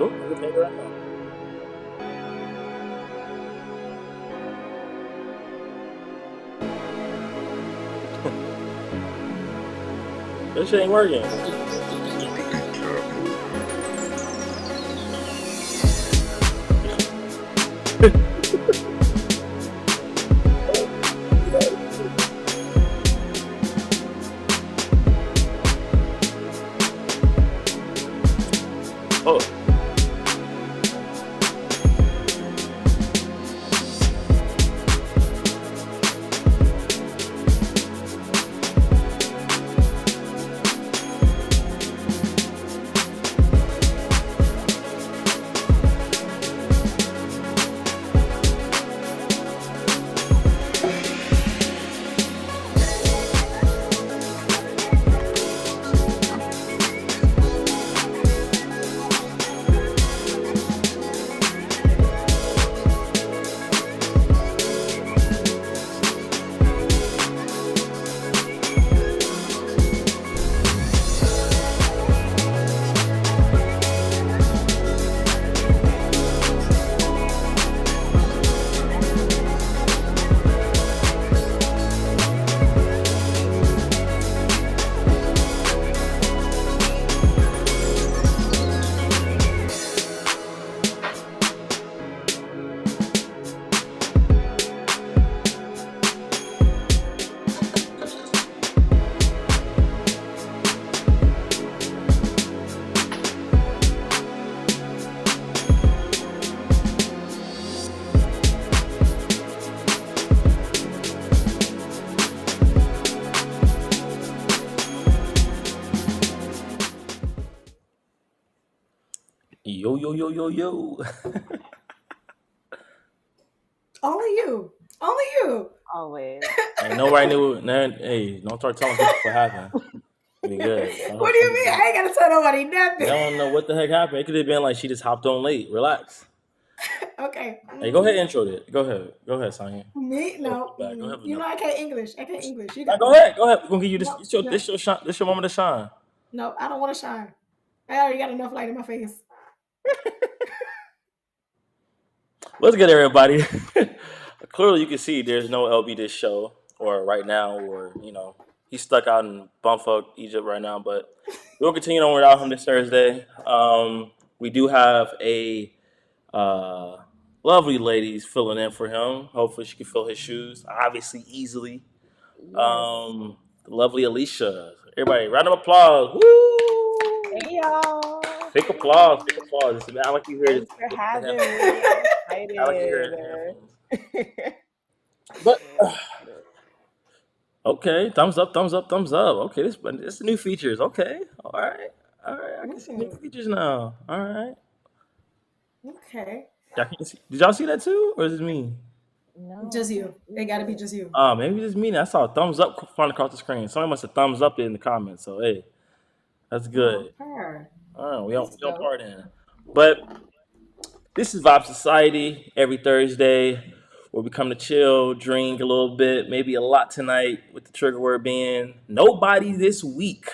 Oh, I can ping her right now. This shit ain't working. Oh. Yo, yo, yo, yo, yo. Only you. Only you. Always. Ain't nobody knew. Hey, don't start telling people what happened. We good. What do you mean? I ain't gotta tell nobody nothing. They don't know what the heck happened. It could have been like she just hopped on late. Relax. Okay. Hey, go ahead, intro it. Go ahead, Sonya. Me? No. Go ahead, You know I can't English. I can't English. You Nah, got go ahead. We're gonna give you this. No, This your moment to shine. No, I don't want to shine. I already got enough light in my face. What's good, everybody? Clearly, you can see there's no LB this show, or right now, or he's stuck out in bumfuck Egypt right now. But we'll continue on without him this Thursday. We do have a lovely ladies filling in for him. Hopefully, she can fill his shoes. Obviously, easily. The lovely Alicia. Everybody, round of applause. Woo! Hey y'all. Fake applause. I like you hear Thanks for having me. Excited. I like to hear it. But okay, thumbs up. Okay, this is the new features. Okay, all right. I can see new features now. All right. Okay. Did y'all see that too, or is it me? No. Just you. It gotta be just you. Maybe it's me. I saw a thumbs up flying across the screen. Somebody must have thumbs up it in the comments. So hey, that's good. All right, we on part in. But this is Vibe Society every Thursday, where we come to chill, drink a little bit, maybe a lot tonight, with the trigger word being nobody this week.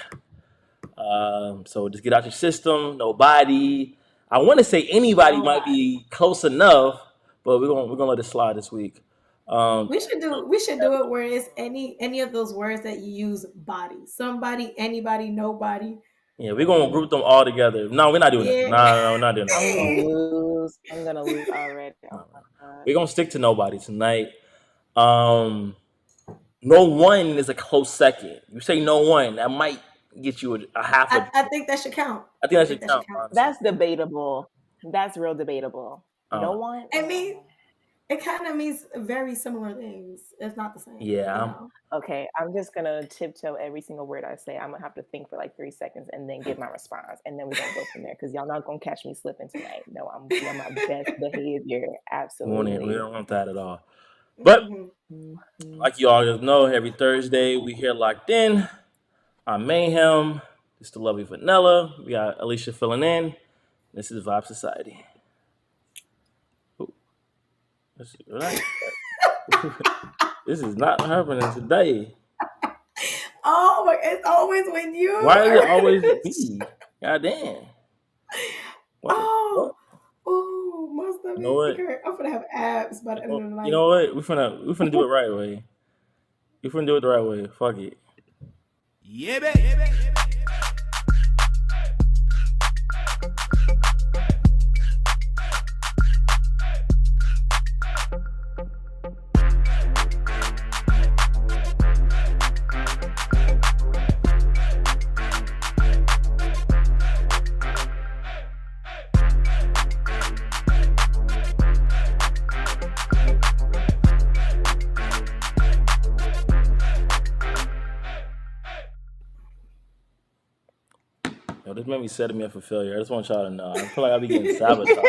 So just get out your system. Nobody. I want to say anybody might be close enough, but we're gonna let it slide this week. We should do it where it's any of those words that you use: body, somebody, anybody, nobody. Yeah, we're gonna group them all together. No, we're not doing that. No, we're not doing that. I'm gonna lose already. We're gonna stick to nobody tonight. No one is a close second. You say no one, that might get you a half. I think that should count. I think that should count. That's debatable. That's real debatable. No one. I mean, it kind of means very similar things. It's not the same. Yeah. Okay, I'm just gonna tiptoe every single word I say. I'm gonna have to think for like 3 seconds and then give my response, and then we're gonna go from there because y'all not gonna catch me slipping tonight. No, I'm on my best behavior. Absolutely. We don't want that at all. But like you all know, every Thursday we here locked in. I'm Mayhem. This is the lovely Vanilla. We got Alicia filling in. This is Vibe Society. Ooh. This is right. This is not happening today. Oh, it's always when you. Why is it always me? God damn. What? Oh, my stomach. You know what? I'm gonna have abs by the end of the night. You know what? We're finna do it right way. We're finna do it the right way. Fuck it. Yeah, baby. Yo, this made me setting me up for failure. I just want y'all to know. I feel like I be getting sabotaged.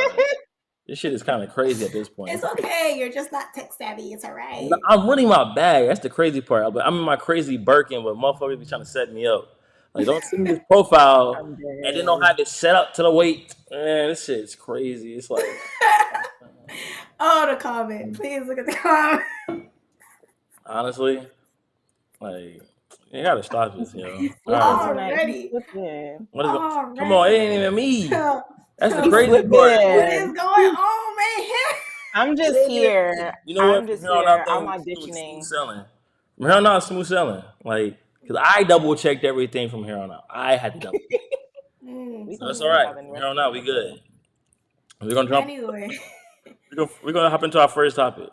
This shit is kind of crazy at this point. It's okay. You're just not tech savvy. It's all right. No, I'm running my bag. That's the crazy part. But I'm in my crazy Birkin, but motherfuckers be trying to set me up. Like, don't send me this profile and then don't have it set up to the weight. Man, this shit is crazy. It's like, oh, the comment. Please look at the comment. honestly, like, you gotta stop this, yo. Already. What is it? Come on, it ain't even me. That's the crazy part. What is going on, man? I'm just here. You know what? I'm just From here on here. out, though, I'm smooth auditioning. selling. From here on out, smooth selling. Like, because I double checked everything from here on out. I had to double check. So that's all right. From here on out, we good. We're gonna jump. Anyway, we're gonna hop into our first topic.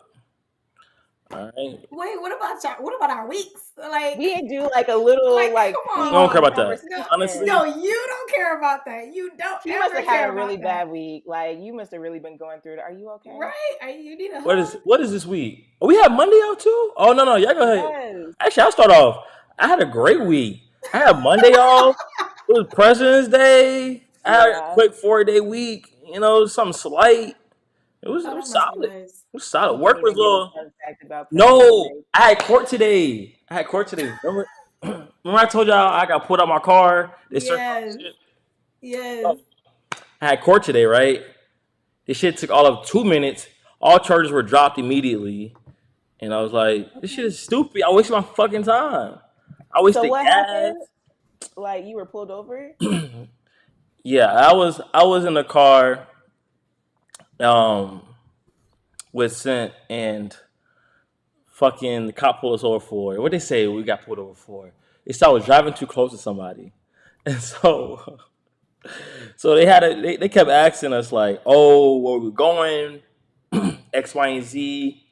All right. Wait, what about our weeks? Like, We do like a little like. come on. I don't care about that. conversation. Honestly. No, you don't care about that. You don't. You ever must have care had a about really that. bad week. Like you must have really been going through it. Are you okay? Right? You need a What is this week? Oh, we have Monday off too? Oh no, y'all go ahead. Yes. Actually, I'll start off. I had a great week. I had Monday off. It was President's Day. I had a quick 4-day week. You know, something slight. It was solid. It was solid. Work was a little. No, I had court today. Remember I told y'all I got pulled out my car. They searched my shit? Yes. I had court today, right? This shit took all of 2 minutes. All charges were dropped immediately. And I was like, this shit is stupid. I wasted my fucking time. I wasted So what gas. happened? Like you were pulled over? Yeah, I was in the car with Scent and fucking the cop pulled us over for. What they say we got pulled over for? They said I was driving too close to somebody. And so they kept asking us like, oh, where we going? X, Y, and Z.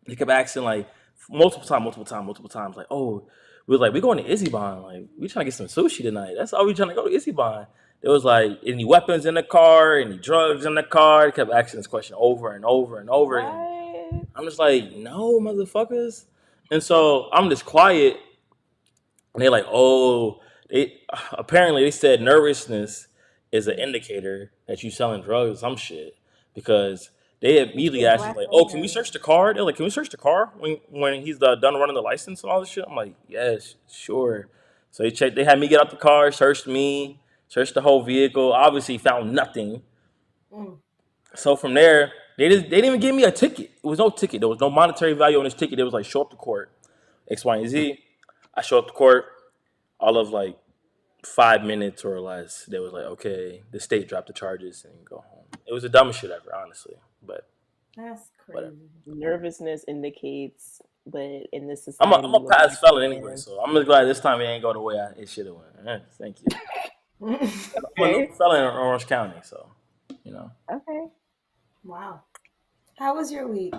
They kept asking like multiple times, like, oh, we was like, we going to Izzyban, like we trying to get some sushi tonight. That's all we trying to go to Izzyban. It was like, any weapons in the car, any drugs in the car. They kept asking this question over and over and over again. I'm just like, no, motherfuckers. And so I'm just quiet. And they're like, oh, apparently they said nervousness is an indicator that you selling drugs or some shit. Because they immediately asked me, like, oh, can we search the car? They're like, can we search the car when he's done running the license and all this shit? I'm like, yes, sure. So they had me get out the car, searched me, searched the whole vehicle. Obviously found nothing. So from there, they didn't even give me a ticket. It was no ticket. There was no monetary value on this ticket. It was like, show up to court, X, Y, and Z. I show up to court, all of like 5 minutes or less. They was like, okay, the state dropped the charges and go home. It was the dumbest shit ever, honestly. But that's crazy. Whatever. Nervousness indicates, but in this society, I'm a past felon anyway, so I'm just glad this time it ain't go the way it should have went. Thank you. I'm a felon in Orange County, so you know. Okay. Wow. How was your week?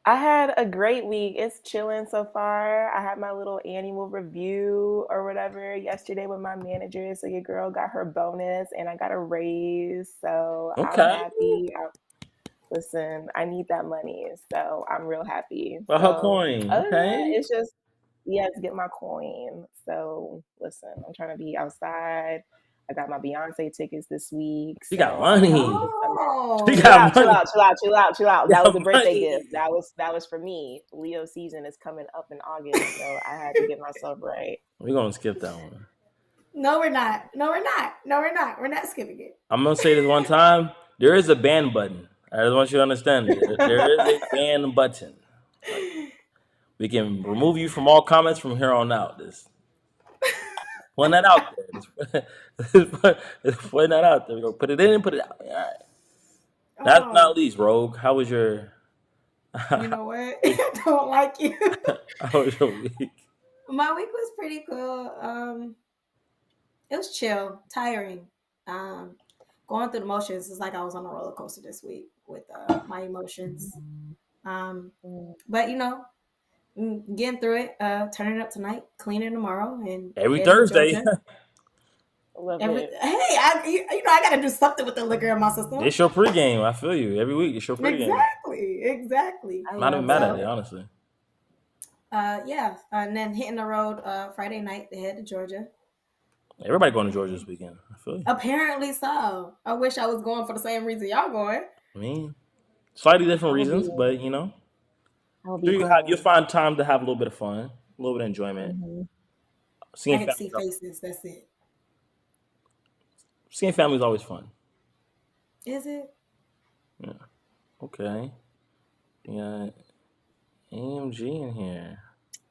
I had a great week. It's chilling so far. I had my little annual review or whatever yesterday with my manager. So your girl got her bonus and I got a raise. So I'm happy. Listen, I need that money. So I'm real happy. Well, her coin. Okay. It's just, to get my coin. So listen, I'm trying to be outside. I got my Beyonce tickets this week. She got money. She got money. Chill out. That was a birthday gift. That was for me. Leo season is coming up in August, so I had to get myself right. We're gonna skip that one. No, we're not. We're not skipping it. I'm gonna say this one time. There is a ban button. I just want you to understand it. There is a ban button. We can remove you from all comments from here on out. Putting that out there. Just putting that out there. We're gonna put it in and put it out. All right. Last but not least, Rogue, how was your You know what? I don't like you. how was your week? My week was pretty cool. It was chill, tiring. Going through the motions. It's like I was on a roller coaster this week with my emotions. But getting through it. Turning up tonight, cleaning tomorrow, and Every Thursday. I gotta do something with the liquor in my system. It's your pregame. I feel you. Every week, it's your pregame. Exactly. I'm not even mad at it, honestly. And then hitting the road Friday night to head to Georgia. Everybody going to Georgia this weekend. I feel you. Apparently so. I wish I was going for the same reason y'all going. I mean, slightly different reasons, but you'll find time to have a little bit of fun, a little bit of enjoyment. I get to see faces. That's it. Seeing family is always fun. Is it? Yeah. Okay. Yeah. AMG in here.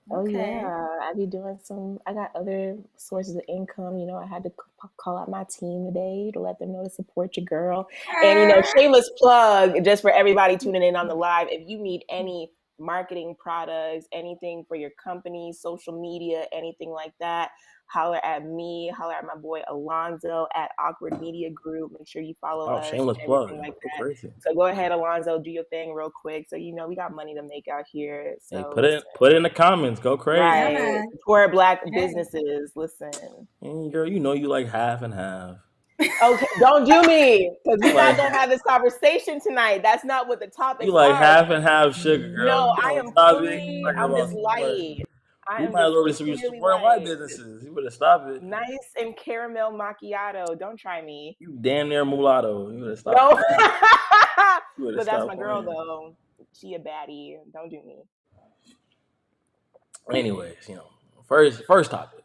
Oh yeah, I be doing I got other sources of income. I had to call out my team today to let them know to support your girl. And shameless plug just for everybody tuning in on the live. If you need any marketing products, anything for your company, social media, anything like that, holler at me, holler at my boy Alonzo at Awkward Media Group. Make sure you follow us. Shameless plug. Like that. So go ahead, Alonzo, do your thing real quick. So we got money to make out here. So hey, put it in the comments. Go crazy. Right. Support Black businesses. Listen. And girl, you like half and half. Okay, don't do me, because we're not gonna have this conversation tonight. That's not what the topic is. You like half and half sugar, girl. No, I am fully. I'm just light. You might as well be supporting my businesses. You better stop it. Nice and caramel macchiato. Don't try me. You damn near mulatto. You better stop. No. But that's my girl though. She a baddie. Don't do me. Anyways, first topic.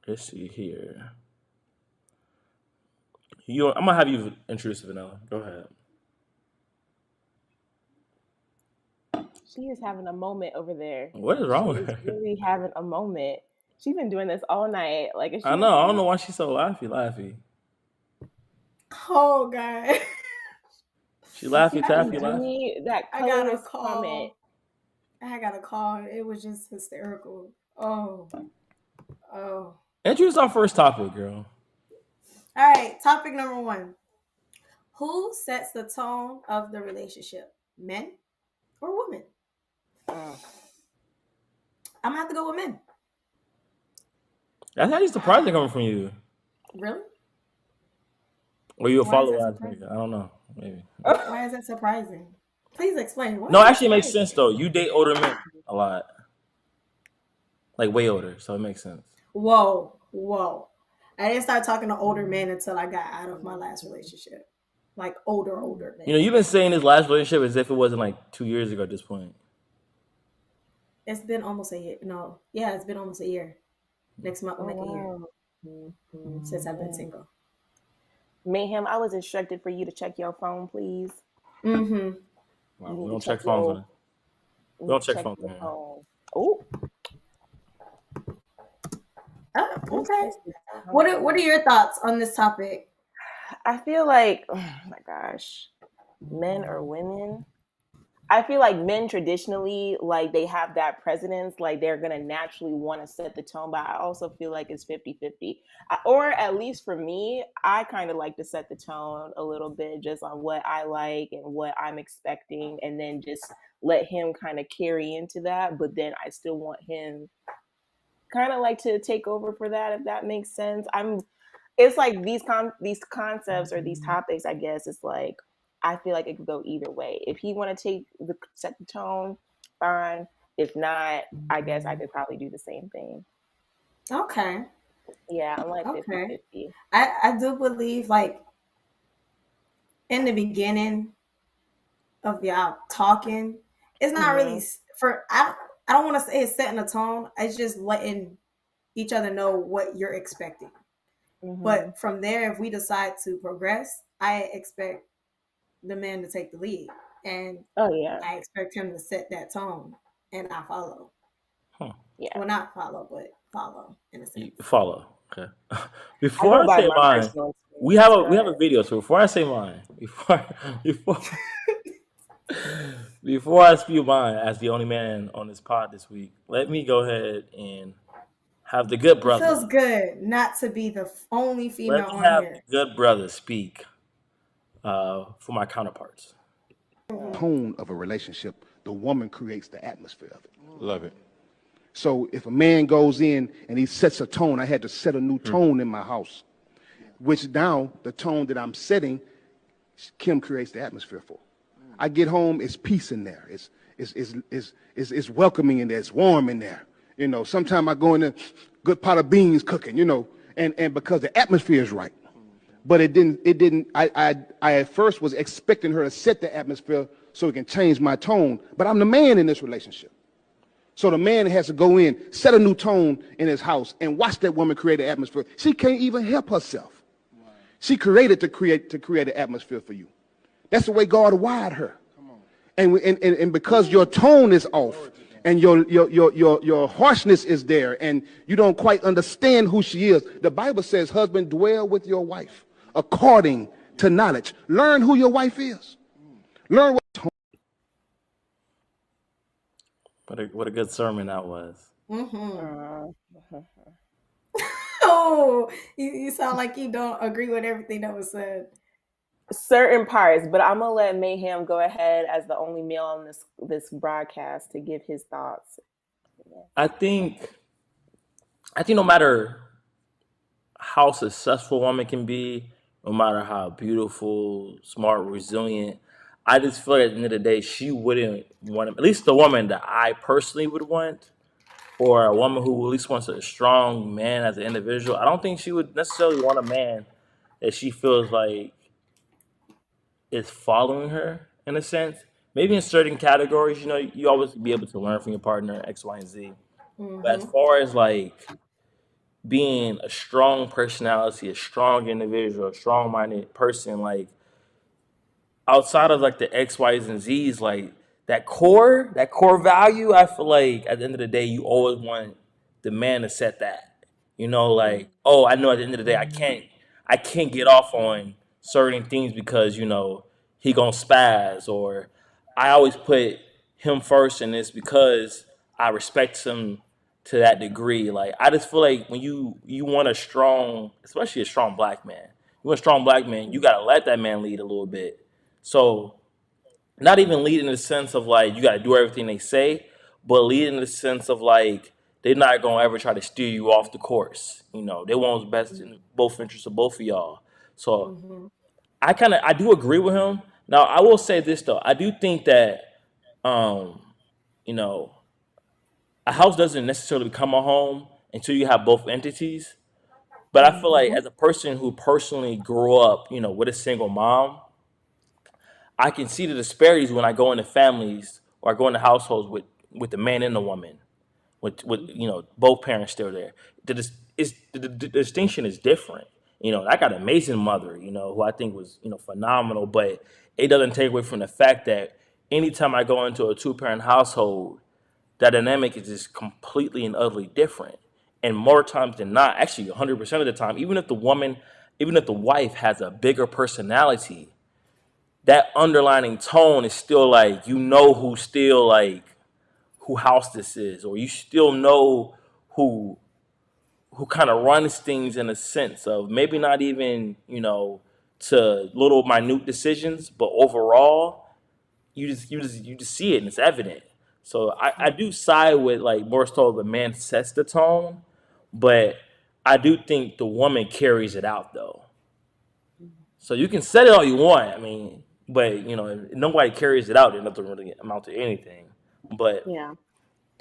Let's see here. I'm gonna have you introduce Vanilla. Go ahead. She is having a moment over there. What is wrong with her? Really having a moment. She's been doing this all night. I know. I don't know why she's so laughy. Oh God. She laughy taffy. I got a call. I got a call. It was just hysterical. Oh. Introduce our first topic, girl. All right. Topic number 1. Who sets the tone of the relationship? Men or women? I'm gonna have to go with men. That's actually surprising coming from you. Really? Or you a follower? I don't know. Maybe. Why is that surprising? Please explain. No, actually, it makes sense though. You date older men a lot, like way older, so it makes sense. Whoa! I didn't start talking to older men until I got out of my last relationship. Like older men. You've been saying this last relationship as if it wasn't like 2 years ago at this point. It's been almost a year. No, yeah, it's been almost a year. Next month will make a year since I've been single. Mayhem, I was instructed for you to check your phone, please. Mm-hmm. Wow, we don't check phones. We don't check phones. Oh. Okay. What are your thoughts on this topic? I feel like, oh my gosh, men or women? I feel like men traditionally, like they have that precedence, like they're going to naturally want to set the tone, but I also feel like it's 50-50. Or at least for me, I kind of like to set the tone a little bit just on what I like and what I'm expecting, and then just let him kind of carry into that. But then I still want him kind of like to take over for that, if that makes sense. It's like these concepts or these topics, I guess, it's like, I feel like it could go either way. If he want to set the tone, fine. If not, I guess I could probably do the same thing. Okay. Yeah, I'm like 50-50. I do believe, like, in the beginning of y'all talking, it's not really I don't want to say it's setting a tone. It's just letting each other know what you're expecting. But from there, if we decide to progress, I expect the man to take the lead, and I expect him to set that tone, and I follow. Yeah. Well, not follow, but follow in a sense. You follow. Okay. I Before go I by say my mine, personal we experience. have Go a ahead. video. So before I say mine, before I spew mine as the only man on this pod this week, let me go ahead and have the good It brother. feels good not to be the only female Let me on have here. the good brother speak for my counterparts. Tone of a relationship, the woman creates the atmosphere of it. Love it. So if a man goes in and he sets a tone, I had to set a new tone in my house, which now the tone that I'm setting, Kim creates the atmosphere for. I get home, it's peace in there. It's welcoming in there. It's warm in there. You know, sometimes I go in there, good pot of beans cooking, you know, and because the atmosphere is right. But it didn't, I at first was expecting her to set the atmosphere so it can change my tone. But I'm the man in this relationship. So the man has to go in, set a new tone in his house, and watch that woman create an atmosphere. She can't even help herself. She created to create an atmosphere for you. That's the way God wired her. And because your tone is off and your harshness is there and you don't quite understand who she is, the Bible says, husband, dwell with your wife according to knowledge. Learn who your wife is. Learn what tone. What a good sermon that was. Oh, you sound like you don't agree with everything that was said. Certain parts, but I'm gonna let Mayhem go ahead as the only male on this broadcast to give his thoughts. I think no matter how successful a woman can be, no matter how beautiful, smart, resilient, I just feel like at the end of the day, she wouldn't want, at least the woman that I personally would want, or a woman who at least wants a strong man as an individual. I don't think she would necessarily want a man that she feels like is following her in a sense. Maybe in certain categories, you know, you always be able to learn from your partner X, Y, and Z. But as far as like being a strong personality, a strong individual, a strong-minded person, like outside of like the X, Y's, and Z's, like that core value, I feel like at the end of the day, you always want the man to set that. You know, like, oh, I know at the end of the day, I can't get off on certain things because, you know, he gonna spaz, or I always put him first in this because I respect him to that degree. Like, I just feel like when you want a strong, especially a strong black man, you want a strong black man, you gotta let that man lead a little bit. So not even lead in the sense of like you got to do everything they say, but lead in the sense of like they're not gonna ever try to steer you off the course. You know, they want what's best in both interests of both of y'all. So I do agree with him. Now I will say this though, I do think that um, you know, a house doesn't necessarily become a home until you have both entities. But I feel like as a person who personally grew up, you know, with a single mom, I can see the disparities when I go into families or I go into households with the man and the woman, with you know both parents still there. The distinction is different. You know, I got an amazing mother, you know, who I think was phenomenal, but it doesn't take away from the fact that anytime I go into a two-parent household, that dynamic is just completely and utterly different. And more times than not, actually 100% of the time, even if the wife has a bigger personality, that underlining tone is still like, you know, who house this is, or you still know who kind of runs things in a sense of maybe not even, you know, to little minute decisions, but overall you just see it and it's evident. So I do side with like more so the man sets the tone, but I do think the woman carries it out though. So you can set it all you want. I mean, but you know, if nobody carries it out, it doesn't really amount to anything. But Yeah.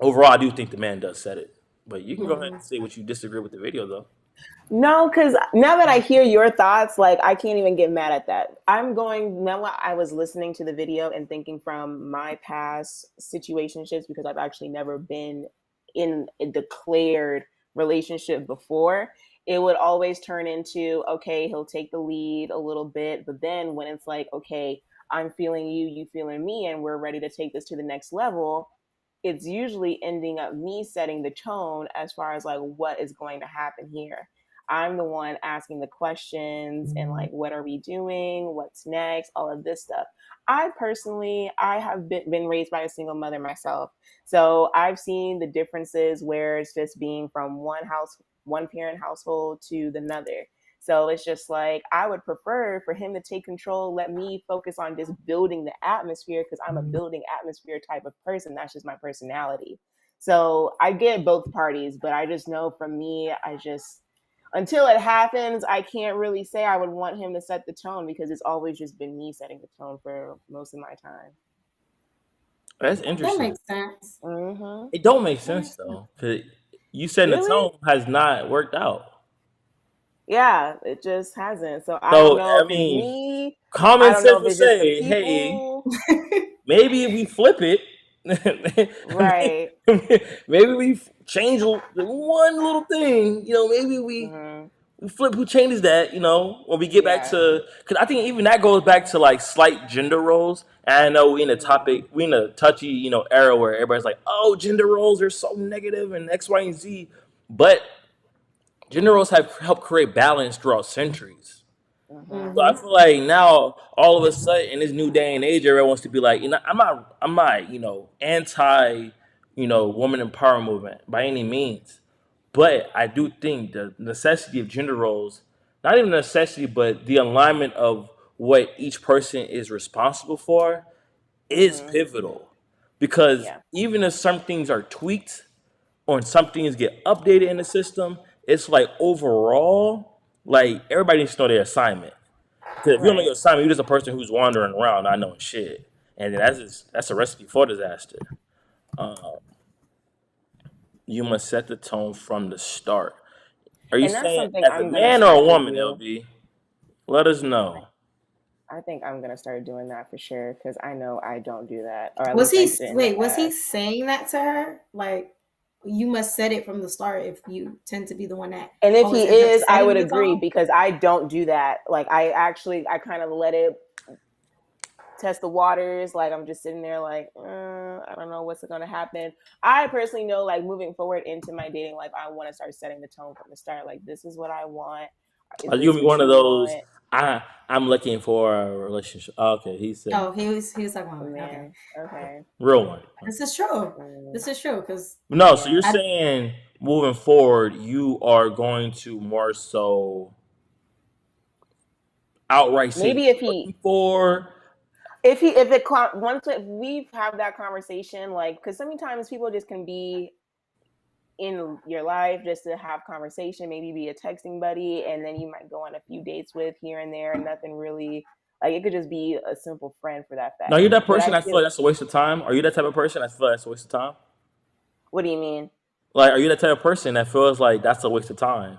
overall, I do think the man does set it. But you can go ahead and say what you disagree with the video, though. No, because now that I hear your thoughts, like I can't even get mad at that. Now I was listening to the video and thinking from my past situationships, because I've actually never been in a declared relationship before. It would always turn into, okay, he'll take the lead a little bit. But then when it's like, okay, I'm feeling you, you feeling me, and we're ready to take this to the next level, it's usually ending up me setting the tone as far as like what is going to happen here. I'm the one asking the questions and like, what are we doing? What's next? All of this stuff. I have been raised by a single mother myself. So I've seen the differences where it's just being from one parent household to the another. So it's just like, I would prefer for him to take control, let me focus on just building the atmosphere, because I'm a building atmosphere type of person. That's just my personality. So I get both parties, but I just know for me, until it happens, I can't really say I would want him to set the tone, because it's always just been me setting the tone for most of my time. That's That interesting. makes sense. Mm-hmm. It don't make sense though, because you setting the Really? tone has not worked out. Yeah, it just hasn't. So I don't So know I if it's mean, me. I common don't know sense if would it's just the say, hey, people. maybe we flip it. Right. Maybe we change one little thing. You know, maybe we Mm-hmm. who changes that, when we get back Yeah. to, because I think even that goes back to like slight gender roles. And I know we in a touchy, era where everybody's like, oh, gender roles are so negative and X, Y, and Z. But gender roles have helped create balance throughout centuries. Mm-hmm. So I feel like now, all of a sudden, in this new day and age, everyone wants to be like, I'm not, anti, woman empowerment movement by any means. But I do think the necessity of gender roles, not even necessity, but the alignment of what each person is responsible for is Mm-hmm. pivotal. Because Yeah. even if some things are tweaked or some things get updated in the system, it's like overall, like everybody needs to know their assignment. Because if you don't know your Right. assignment, you're just a person who's wandering around not knowing shit. And then that's a recipe for disaster. Um, you must set the tone from the start. Are you And that's saying something as a I'm gonna man or a start to woman, do. LB? Let us know. I think I'm gonna start doing that for sure, because I know I don't do that, or at Was least he I didn't in the was he past. saying that to her? Like, you must set it from the start if you tend to be the one that And if always he ends up is, I would setting the agree, tone? because I don't do that. Like I kind of let it test the waters. Like I'm just sitting there like, I don't know what's going to happen. I personally know, like, moving forward into my dating life, I want to start setting the tone from the start. Like, this is what I want. Is Are you this gonna be what one of you those? want? I'm looking for a relationship. Oh, okay, he said Oh, he was talking about me. Okay, Man, okay. real one. this is true. Mm, This is true because No, so yeah. you're saying moving forward, you are going to more so outright say Maybe what you're looking for. once we have that conversation, like, because sometimes people just can be in your life just to have conversation, maybe be a texting buddy, and then you might go on a few dates with here and there, nothing really, like, it could just be a simple friend for that Now fact. you're that But person. I I feel feel, like that's a waste of time. Are you that type of person? I feel like that's a waste of time. what do you mean? Like, are you that type of person that feels like that's a waste of time?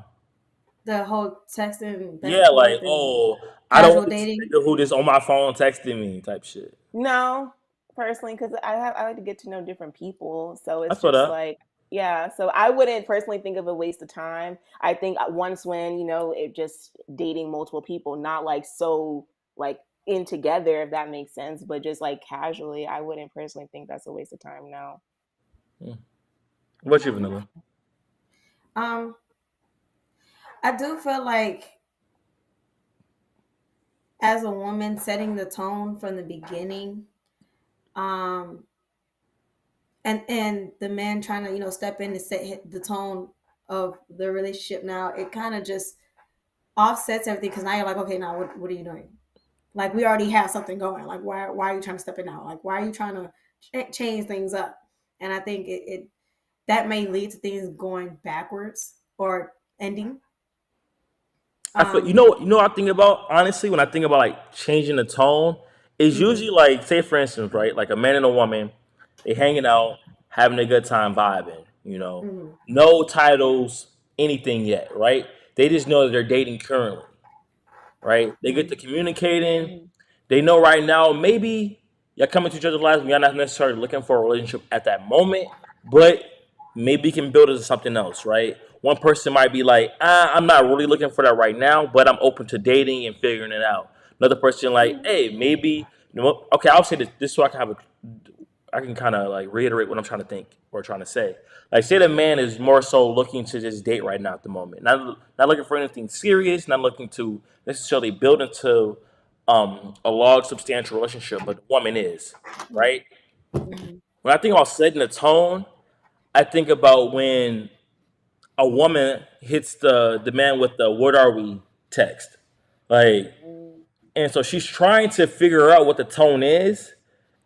the whole texting back Yeah, and like, forth and oh, I don't casual want this dating. nigga who just on my phone texting me type shit. No, personally, because I like to get to know different people, so I it's feel just that. like, yeah, so I wouldn't personally think of a waste of time. I think once when, it just dating multiple people, not like so like in together, if that makes sense, but just like casually, I wouldn't personally think that's a waste of time now. What's your vanilla? Um, I do feel like as a woman setting the tone from the beginning, um, and the man trying to step in and set the tone of the relationship. Now it kind of just offsets everything because now you're like, okay, now what are you doing? Like, we already have something going. Like, why are you trying to step in now? Like, why are you trying to change things up? And I think it that may lead to things going backwards or ending. I feel what I think about, honestly, when I think about like changing the tone, is usually like, say for instance, right, like a man and a woman, they hanging out, having a good time vibing, no titles, anything yet, right? They just know that they're dating currently, right? They get to communicating. They know right now maybe you're coming to each other's lives, and you're not necessarily looking for a relationship at that moment, but maybe you can build it to something else, right? One person might be like, I'm not really looking for that right now, but I'm open to dating and figuring it out. Another person like, hey, maybe, okay, I'll say this so I can have kind of like reiterate what I'm trying to think or trying to say. Like, say the man is more so looking to just date right now at the moment, not looking for anything serious, not looking to necessarily build into a long, substantial relationship, but the woman is, right? Mhm. When I think about setting the tone, I think about when a woman hits the man with the "What are we?" text, like, and so she's trying to figure out what the tone is,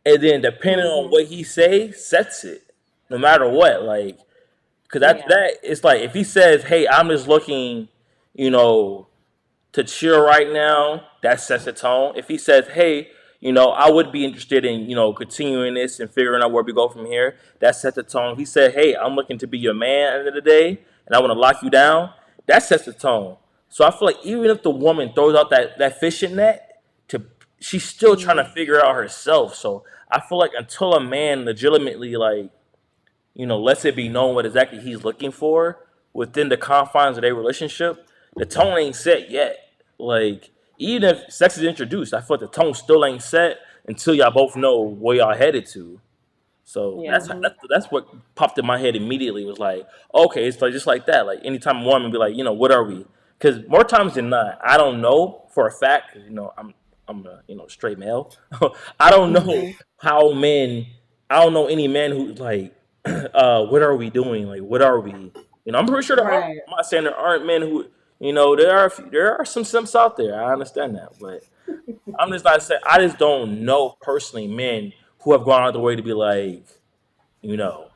and then depending on Mhm. what he say, sets it, no matter what. Like, because after Yeah. that, it's like if he says, "Hey, I'm just looking, you know, to chill right now," that sets the tone. If he says, "Hey, I would be interested in, continuing this and figuring out where we go from here," that sets the tone. If he said, "Hey, I'm looking to be your man at the end of the day, and I want to lock you down," that sets the tone. So I feel like even if the woman throws out that fishing net, to she's still trying to Mhm. figure out herself. So I feel like until a man legitimately, like, lets it be known what exactly he's looking for within the confines of their relationship, the tone ain't set yet. Like, even if sex is introduced, I feel like the tone still ain't set until y'all both know where y'all headed to. So Yeah. that's Mhm. that's, that's what popped in my head immediately. Was like, okay, it's like just like that. Like anytime a woman be like, what are we? Because more times than not, I don't know for a fact. 'Cause, I'm a straight male. I don't know Mhm. how men. I don't know any men who like, what are we doing? Like, what are we? I'm pretty sure there are. Right. I'm not saying there aren't men who. There are some simps out there. I understand that, but I'm just not saying. I just don't know personally men who have gone out the way to be like, you know,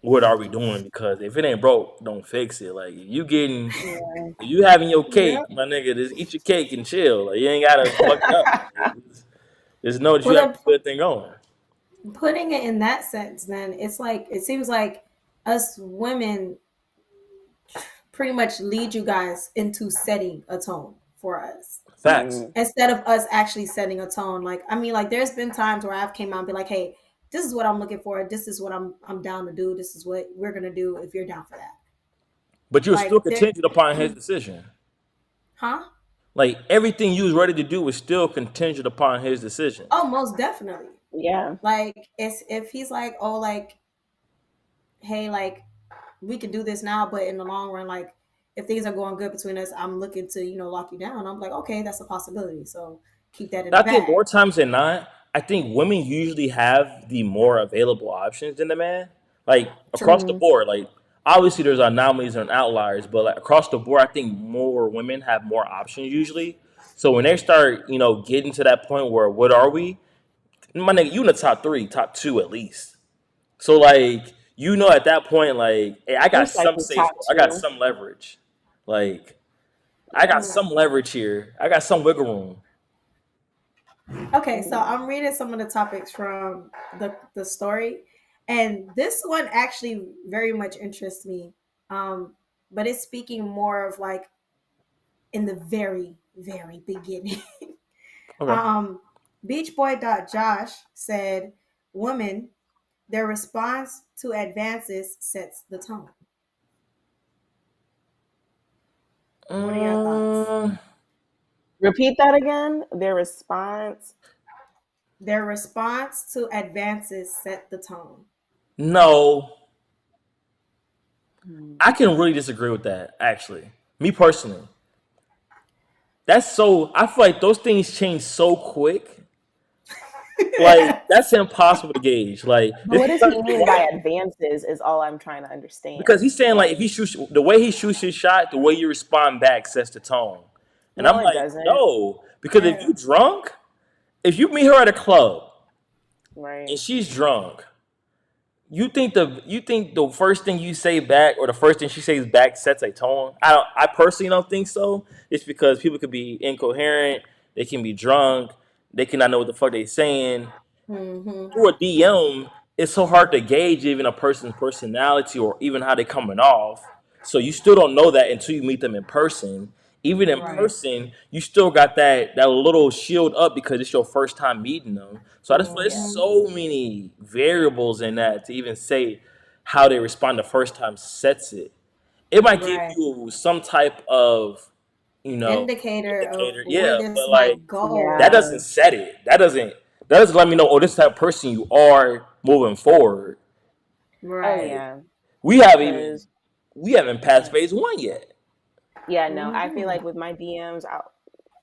what are we doing? Because if it ain't broke, don't fix it. Like Yeah. if you having your cake, Yep. my nigga, just eat your cake and chill. Like you ain't gotta fuck it up. Just know that Well, you have then a good thing going. putting it in that sense, then it's like it seems like us women pretty much lead you guys into setting a tone for us Facts. instead of us actually setting a tone. Like, I mean, like there's been times where I've came out and be like, hey, this is what I'm looking for, this is what I'm down to do, this is what we're gonna do if you're down for that. But you're still Like there contingent upon his decision. huh? Like everything you was ready to do was still contingent upon his decision. Oh, most definitely. Yeah. Like it's if he's like, oh, like, hey, like we can do this now, but in the long run, like if things are going good between us, I'm looking to, lock you down. I'm like, okay, that's a possibility. So keep that in I the think bag. more times than not, I think women usually have the more available options than the man. Like across True. the board, like obviously there's anomalies and outliers, but like across the board, I think more women have more options usually. So when they start, getting to that point where what are we? My nigga, you in the top three, top two at least. So like, at that point, like, hey, I got Most some likely say, top I got two. some leverage. Like, I got Yeah. some leverage here. I got some wiggle room. Okay, so Mhm. I'm reading some of the topics from the story, and this one actually very much interests me. Um, but it's speaking more of like in the very, very beginning. Okay. um, Beach Boy Josh said, "Women, their response to advances sets the tone." What are your thoughts? Um, Repeat that again. Their response. Their response to advances set the tone. no, Hmm. I can really disagree with that. Actually, me personally, that's so. I feel like those things change so quick. Like that's impossible to gauge. Like But it's what does he because mean by advances? Is all I'm trying to because understand. he's saying like if Like, he shoots the way he shoots his shot, the way you respond back sets the tone. And no, I'm it like, doesn't. no, because if Yeah. you drunk, if you meet her at a club Right. and she's drunk, you think the first thing you say back or the first thing she says back sets a tone? I personally don't think so. It's because people could be incoherent, they can be drunk, they cannot know what the fuck they saying. Mm-hmm. Through a DM, it's so hard to gauge even a person's personality or even how they coming off. So you still don't know that until you meet them in person. Even in Right. Mhm. person, you still got that little shield up because it's your first time meeting them. So I just feel there's Yeah. Mm-hmm. so many variables in that to even say how they respond the first time sets it. It might give Right. you some type of, you know, Indicator of indicator, where yeah, this but like might go. that Yeah. doesn't set it. That doesn't let me know. Oh, this is the type of person you are moving forward. Oh Right. yeah, We haven't because passed phase 1 yet. yeah, no, I feel Mm-hmm. like with my DMs out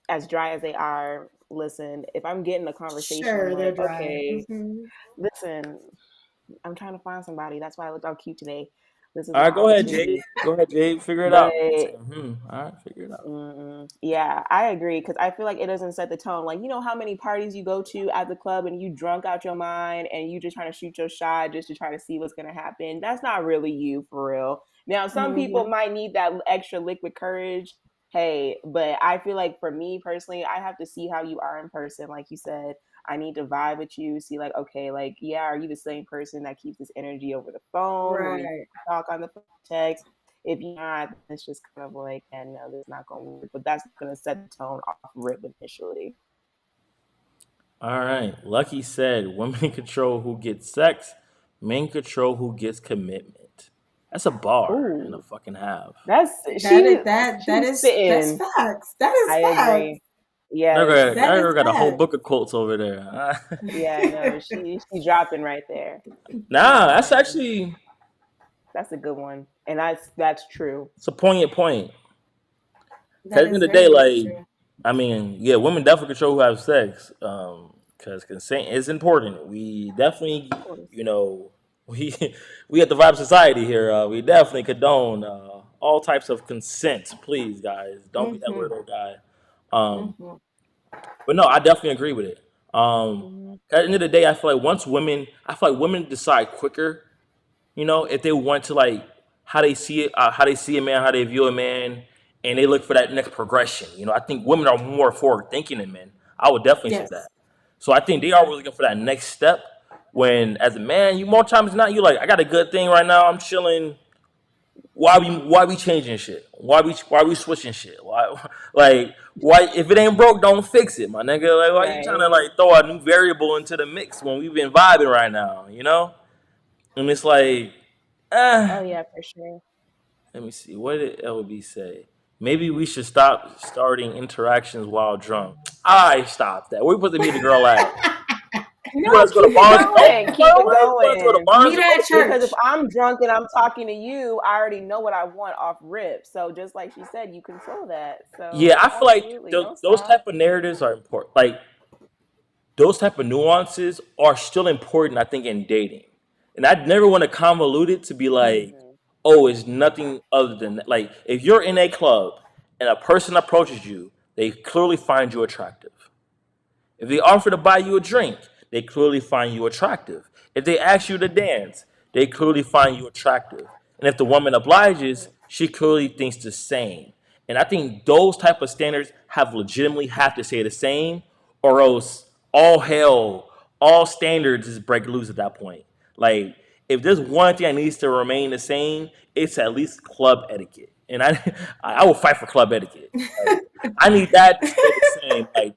as dry as they are, listen, if I'm getting a conversation, I'm Sure, they're like, dry. okay, Mm-hmm. listen, I'm trying to find somebody. That's why I looked all cute today. This is All my right, go ahead, Jade. opportunity. Go ahead, Jade. Figure it out. But All right, figure it out. yeah, I agree because I feel like it doesn't set the tone. Like, you know how many parties you go to at the club and you drunk out your mind and you just trying to shoot your shot just to try to see what's gonna happen. That's not really you for real. Now, some people Mm-hmm. might need that extra liquid courage. Hey, but I feel like for me personally, I have to see how you are in person. Like you said, I need to vibe with you, see like, okay, like, yeah, are you the same person that keeps this energy over the phone when we Right. talk on the text? If you're not, it's just kind of like, and no, this is not going to work. But that's going to set the tone off rip initially. All right. Lucky said, women control who gets sex, men control who gets commitment. That's a bar and a Ooh, fucking half. that's she's That's spitting. facts. That is I facts. agree. Yes, That That is girl got a whole facts. book of quotes over there. yeah, no, she's dropping right there. Nah, that's Um, actually that's a good one, and that's true. it's a poignant point. 'Cause That at the end is of the day, very, very like, true. I mean, yeah, women definitely control who have sex. Because consent is important. We definitely, Of course. you know, we we at the Vibe Society here. We definitely condone all types of consent. Please, guys, don't be that Mm-hmm. weirdo guy. Um, Mm-hmm. but no, I definitely agree with it. Mhm. At the end of the day, I feel like women decide quicker. You know, if they want to like how they see it, how they see a man, how they view a man, and they look for that next progression. You know, I think women are more forward thinking than men. I would definitely say that. Yes. So I think they are really looking for that next step. When as a man, you more times than not, you like, I got a good thing right now. I'm chilling. Why we changing shit? Why we switching shit? Why if it ain't broke, don't fix it, my nigga. Like why you trying to Right. like throw a new variable into the mix when we've been vibing right now, you know? And it's like, Oh eh. yeah, for sure. Let me see. What did LB say? Maybe we should stop starting interactions while drunk. I stopped that. Where you put the meet the girl at? You want No, us to go to keep it Barnes and Noble? going. By Keep the it way, you want us to go to going. Barnes Meet and her at Noble? Because if church. I'm drunk and I'm talking to you, I already know what I want off rip. So just like she said, you control that. Yeah, So I feel like absolutely, don't those stop. type of narratives are important. Like those type of nuances are still important, I think, in dating. And I never want to convolute it to be like, Hmm. oh, it's nothing other than that. Like if you're in a club and a person approaches you, they clearly find you attractive. If they offer to buy you a drink, they clearly find you attractive. If they ask you to dance, they clearly find you attractive. And if the woman obliges, she clearly thinks the same. And I think those type of standards have to say the same, or else all hell, all standards is break loose at that point. Like if there's one thing that needs to remain the same, it's at least club etiquette. And I will fight for club etiquette. Like I need that to stay the same. Like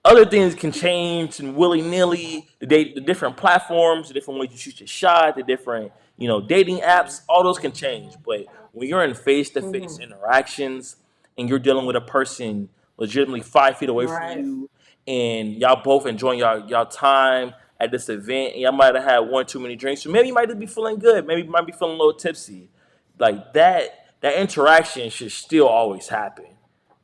other things can change and willy nilly. The different platforms, the different ways you shoot your shot, the different dating apps, all those can change. But when you're in face to face Mm-hmm. interactions and you're dealing with a person legitimately 5 feet away from Right. you, and y'all both enjoying y'all time at this event, and y'all might have had one too many drinks, or maybe you might just be feeling good, maybe you might be feeling a little tipsy. Like that interaction should still always happen.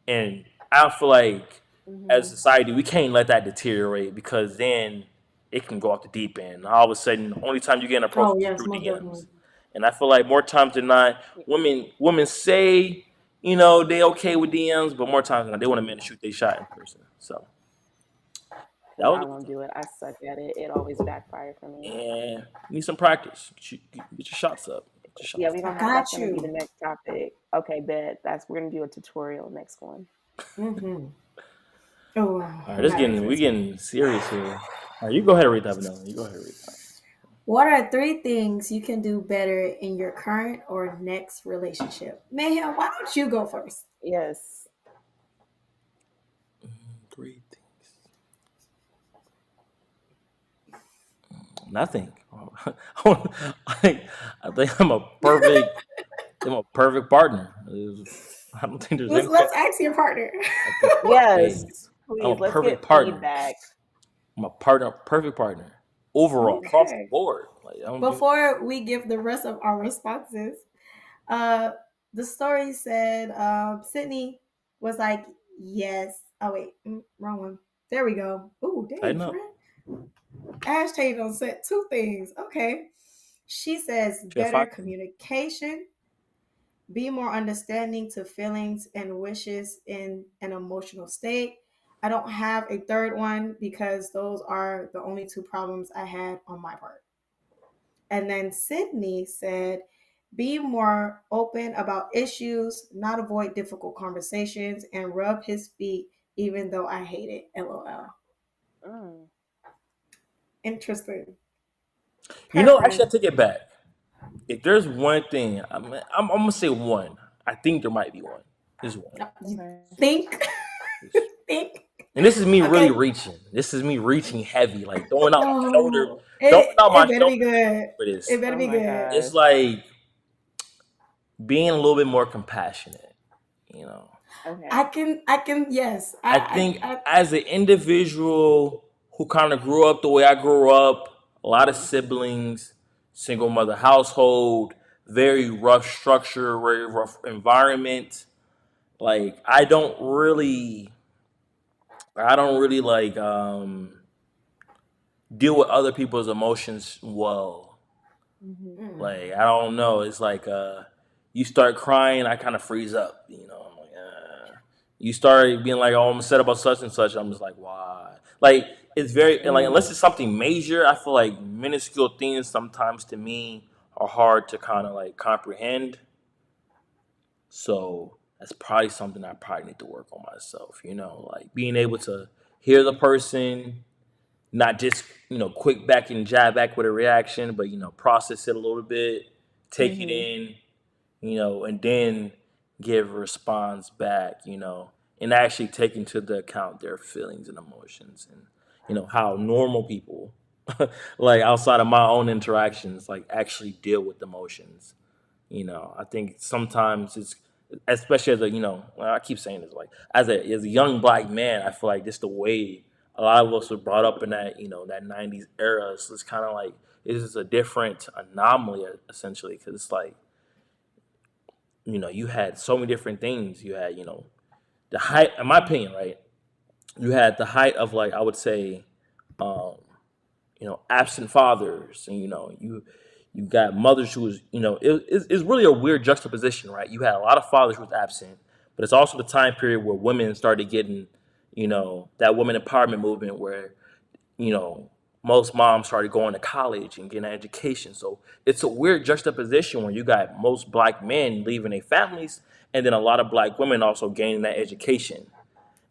And I feel like as a Hmm. society, we can't let that deteriorate because then it can go off the deep end. All of a sudden, the only time you get an approach Oh is yes, through most definitely. DMs. And I feel like more times than not, women say, they okay with DMs, but more times than not, they want a man to shoot their shot in person. So that Because was I a good won't time. do it. I suck at it. It always backfire for me. And you need some practice. Get your shots up. Get your Yeah, shots we're up. gonna have that's Got gonna be the you. next topic. Okay, bet. We're gonna do a tutorial next one. Mm-hmm. Oh, All right, I'm not we interested. getting serious here. All right, you go ahead and read that, Vanilla. You go ahead and read that. What are 3 things you can do better in your current or next relationship? Mayhem, why don't you go first? Yes. 3 things. Nothing. I think I'm a perfect partner. I don't think there's anything. Let's ask your partner. I think, hey, Yes. I'm a Please. Let's perfect get partner. feedback. I'm a perfect partner. overall across the Okay. board. Like, I don't give. Before we give the rest of our responses, uh, the story said Sydney was like, yes. Oh wait, wrong one. There we go. Ooh, dang, Tighten up. friend. Ashtray done said two things. Okay. She says She got better five. communication, be more understanding to feelings and wishes in an emotional state. I don't have a third one because those are the only two problems I had on my part. And then Sydney said, be more open about issues, not avoid difficult conversations, and rub his feet even though I hate it. LOL. Mm. Interesting. Actually, I Perfect. take it back. If there's one thing, I'm gonna say one. I think there might be one. There's one. You Okay. think? There's- Think? And this is me really Okay. reaching. This is me reaching heavy, like throwing out my shoulder, Oh, throwing out my it better be shoulder good. for this. It better Oh be my good. It's gosh. like being a little bit more compassionate. You know, I Okay. can, I can, yes. I think I as an individual who kind of grew up the way I grew up, a lot of siblings, single mother household, very rough structure, very rough environment. Like I don't really like deal with other people's emotions well. Hmm. Like I don't know. It's like you start crying, I kind of freeze up. I'm like, you start being like, "Oh, I'm upset about such and such." I'm just like, "Why?" Like it's very and like unless Mm. it's something major, I feel like minuscule things sometimes to me are hard to kind of like comprehend. So that's probably something I probably need to work on myself. Like being able to hear the person, not just quick back and jab back with a reaction, but process it a little bit, take it Hmm. in, and then give a response back, and actually take into the account their feelings and emotions, and how normal people, like outside of my own interactions, like actually deal with emotions. I think sometimes it's, especially as a, well, I keep saying this, like as a young black man, I feel like just the way a lot of us were brought up in that, that '90s era, so it's kind of like it's just a different anomaly essentially, because it's like, you had so many different things. You had, the height, in my opinion, right? You had the height of, like, I would say, um, absent fathers, and you got mothers who was, it's really a weird juxtaposition, right? You had a lot of fathers who was absent, but it's also the time period where women started getting, that women empowerment movement where, you know, most moms started going to college and getting an education. So it's a weird juxtaposition when you got most black men leaving their families and then a lot of black women also gaining that education.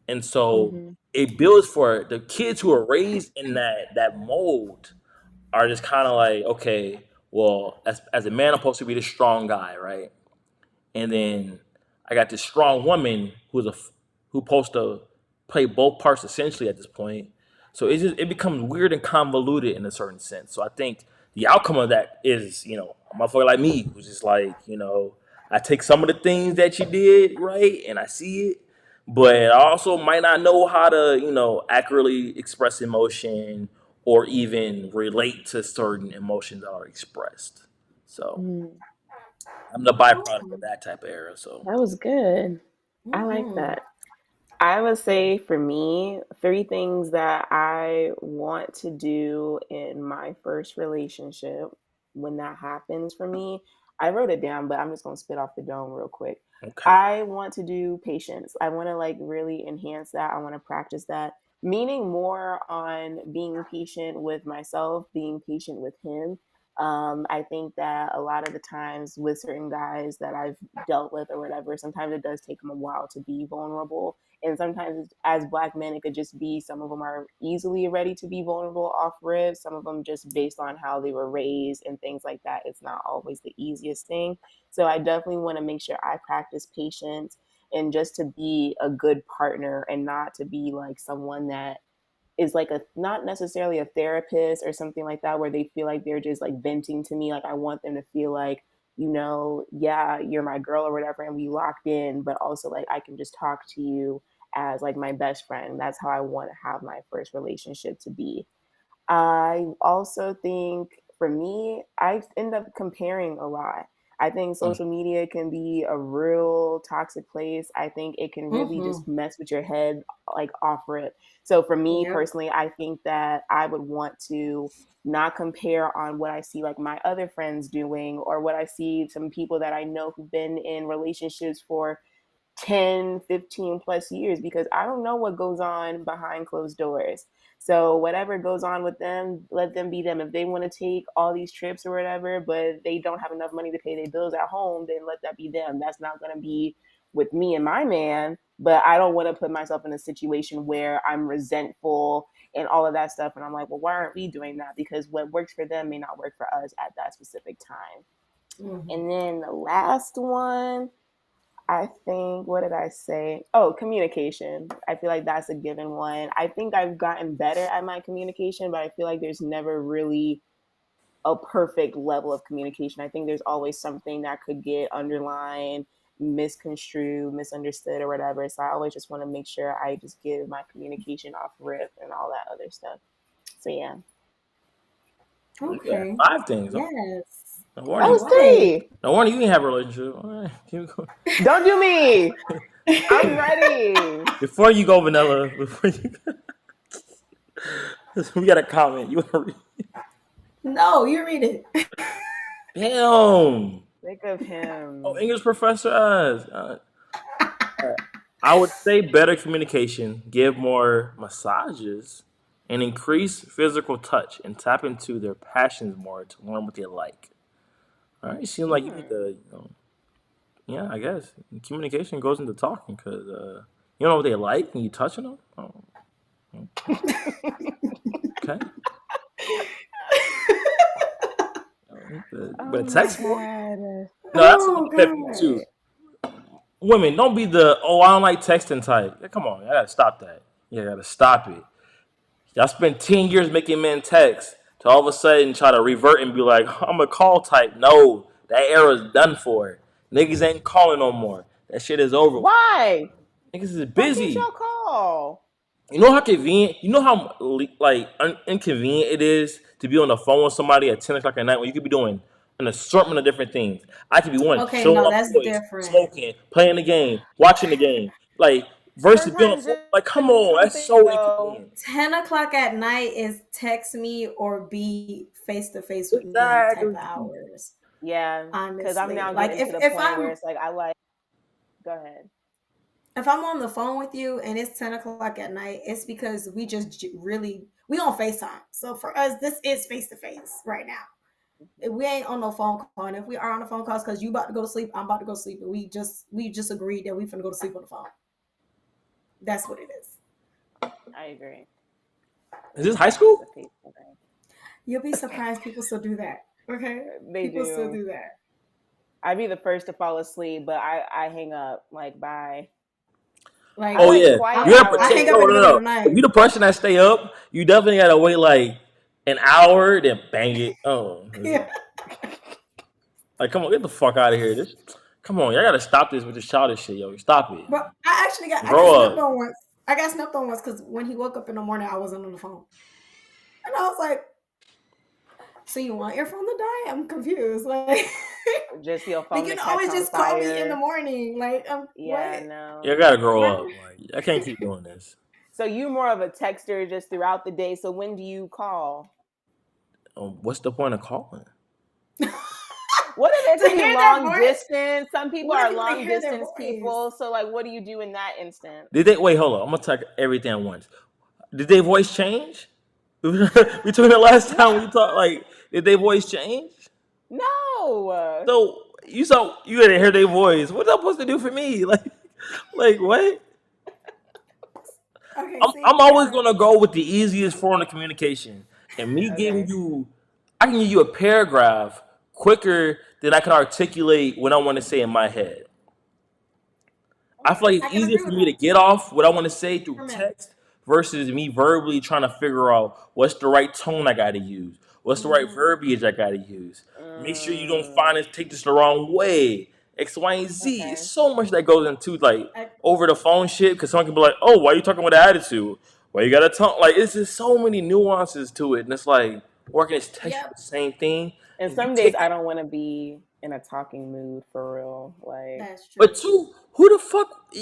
And so Hmm. it builds for the kids who are raised in that mold are just kind of like, okay, well, as a man, I'm supposed to be the strong guy, right? And then I got this strong woman who's supposed to play both parts essentially at this point. So it becomes weird and convoluted in a certain sense. So I think the outcome of that is, a motherfucker like me who's just like, I take some of the things that you did right and I see it, but I also might not know how to, accurately express emotion or even relate to certain emotions that are expressed. So Mm. I'm the byproduct of okay. that type of era. So That was good. I like Mm-hmm. that. I would say for me, three things that I want to do in my first relationship when that happens for me. I wrote it down, but I'm just gonna spit off the dome real quick. okay, I want to do patience. I want to like really enhance that. I want to practice that, meaning more on being patient with myself, being patient with him. I think that a lot of the times with certain guys that I've dealt with or whatever, sometimes it does take them a while to be vulnerable, and sometimes as black men it could just be some of them are easily ready to be vulnerable off rib, some of them just based on how they were raised and things like that, it's not always the easiest thing. So I definitely want to make sure I practice patience and just to be a good partner and not to be like someone that is like a not necessarily a therapist or something like that where they feel like they're just like venting to me. Like I want them to feel like, yeah, you're my girl or whatever and we locked in, but also like I can just talk to you as like my best friend. That's how I want to have my first relationship to be. I also think for me, I end up comparing a lot. I think Mm. social media can be a real toxic place. I think it can really Mm-hmm. just mess with your head like off rip. So for me Yep. personally, I think that I would want to not compare on what I see like my other friends doing or what I see some people that I know who've been in relationships for 10, 15 plus years because I don't know what goes on behind closed doors. So whatever goes on with them, let them be them. If they want to take all these trips or whatever, but they don't have enough money to pay their bills at home, then let that be them. That's not going to be with me and my man, but I don't want to put myself in a situation where I'm resentful and all of that stuff. And I'm like, well, why aren't we doing that? Because what works for them may not work for us at that specific time. Mm-hmm. And then the last one, I think, what did I say? Oh, communication. I feel like that's a given one. I think I've gotten better at my communication, but I feel like there's never really a perfect level of communication. I think there's always something that could get underlined, misconstrued, misunderstood, or whatever. So I always just want to make sure I just give my communication off rip and all that other stuff. So yeah. Okay. 5 things. Yes. No That warning. was 3. No warning. You didn't have a relationship. All right, keep going. Don't do me. I'm ready. Before you go, Vanilla. Before you, we got a comment. You want to read? No, you read it. Damn. Think of him. Oh, English professor us. I would say better communication, give more massages, and increase physical touch and tap into their passions more to learn what they like. All right, seems like you need to, yeah, I guess communication goes into talking because you don't know what they like and you touching them. Oh. Okay. But text more. God. No, that's Oh, a pet peeve God. too. Women, don't be the I don't like texting type. Yeah, come on, I gotta stop that. You gotta stop it. Y'all spent 10 years making men text to all of a sudden try to revert and be like, I'm a call type. No, that era's done for. Niggas ain't calling no more. That shit is over. Why? Niggas is Why can't busy. y'all call? You know how convenient, you know how like inconvenient it is to be on the phone with somebody at 10 o'clock at night when you could be doing an assortment of different things. I could be one Okay, showing no, my that's voice, different. smoking, playing the game, watching the game, like versus being on the Sometimes phone. Like, come do on, that's something so though. inconvenient. 10 o'clock at night is text me or be face to face with me type of Exactly. hours. Yeah, because I'm Honestly, now like getting to the if point where I'm it's like I like. Go ahead. if I'm on the phone with you and it's 10 o'clock at night, it's because we just we on FaceTime. So for us, this is face to face right now. We ain't on no phone call. And if we are on the phone calls because you about to go to sleep, I'm about to go to sleep, and we just agreed that we finna go to sleep on the phone. That's what it is. I agree. Is this high school? It's a faithful thing. You'll be surprised people still do that. Okay? They People still do. do that. I'd be the first to fall asleep, but I hang up like bye. Like, Oh like yeah, quiet you're the I hang person. up No, in the no, middle of no. the night. If you're the person that stay up, you definitely gotta wait like an hour, then bang it. Oh, Yeah. like come on, get the fuck out of here. Come on, y'all gotta stop this with this childish shit, yo. Stop it. But I actually got Grow snapped up. on once. I got snapped on once because when he woke up in the morning, I wasn't on the phone. And I was like, so you want your phone to die? I'm confused. Like, Just your phone like you to can catch always on just call me in the fire. morning. Like, Yeah, what? no. Y'all gotta grow What? up. Like, I can't keep doing this. So you more of a texter just throughout the day. So when do you call? What's the point of calling? What if it To could be hear their long voice? distance? Some people What if are you wanna long hear their distance people. So like, what do you do in that instant? Did they wait? Hold on, I'm gonna talk everything at once. Did their voice change? We took it last time we talked. Like, did their voice change? No. So you saw you didn't hear their voice. What's that supposed to do for me? Like what? Okay, see, I'm always gonna go with the easiest form of communication, and me giving Okay. you, I can give you a paragraph quicker than I can articulate what I want to say in my head. I feel like I it's can easier agree for with me to that. get off what I want to say through For men. text versus me verbally trying to figure out what's the right tone I got to use, what's the right verbiage I got to use. Make sure you don't take this the wrong way. X, Y, and Z. It's Okay. so much that goes into like I, over the phone shit because someone can be like, "Oh, why are you talking with an attitude? Well, you gotta talk. Like, it's just so many nuances to it, and it's like working as text Yep. the same thing. And And you some days take, I don't want to be in a talking mood for real. Like, That's true. but two, who the fuck?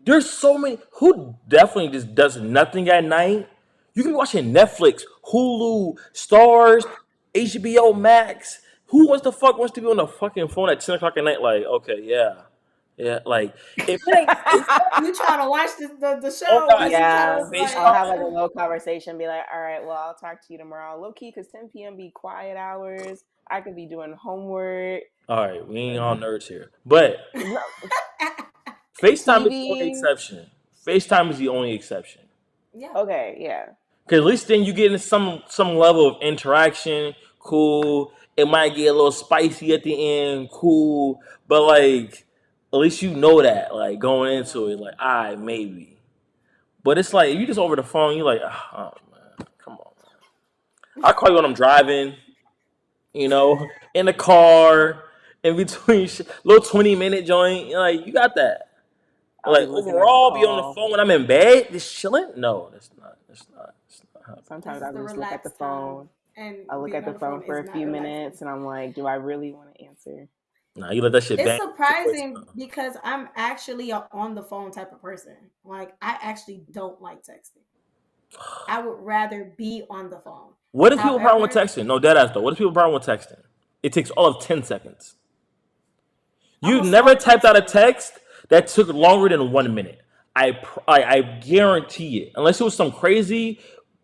There's so many. Who definitely just does nothing at night? You can be watching Netflix, Hulu, Stars, HBO Max. Who wants to be on the fucking phone at 10 o'clock at night? Like, okay, yeah. Like, if it ain't, it's You trying to watch the oh show? god, But you yeah, trying to face I'll like, have like a low conversation, be like, all right, well, I'll talk to you tomorrow. Low key, because 10 p.m. be quiet hours. I could be doing homework. all right, we ain't all nerds here, but No, FaceTime is the only TV. exception. FaceTime is the only exception. yeah. Okay, yeah. Because at least then you get in some level of interaction. Cool. It might get a little spicy at the end. Cool. But like, at least you know that. Like going into it, like, all right, maybe. But it's like if you just over the phone, you're like, oh man, come on, man. I call you when I'm driving. In the car, in between little 20-minute joint. Like you got that. I'll be Like looking at the overall, be on the call. phone when I'm in bed, just chilling. No, that's not. That's not. That's not happening. Sometimes This I is the just look at the relaxed time, phone. and I look being at on the phone is for a not few relaxing. minutes, and I'm like, do I really want to answer? Nah, you let that shit It's bang. surprising because I'm actually a on the phone type of person. Like I actually don't like texting. I would rather be on the phone. What if people problem with However, texting? No, dead ass though. What if people problem with texting? It takes all of 10 seconds. I'm You've a never slow typed out a texter. text that took longer than 1 minute. I guarantee it. Unless it was some crazy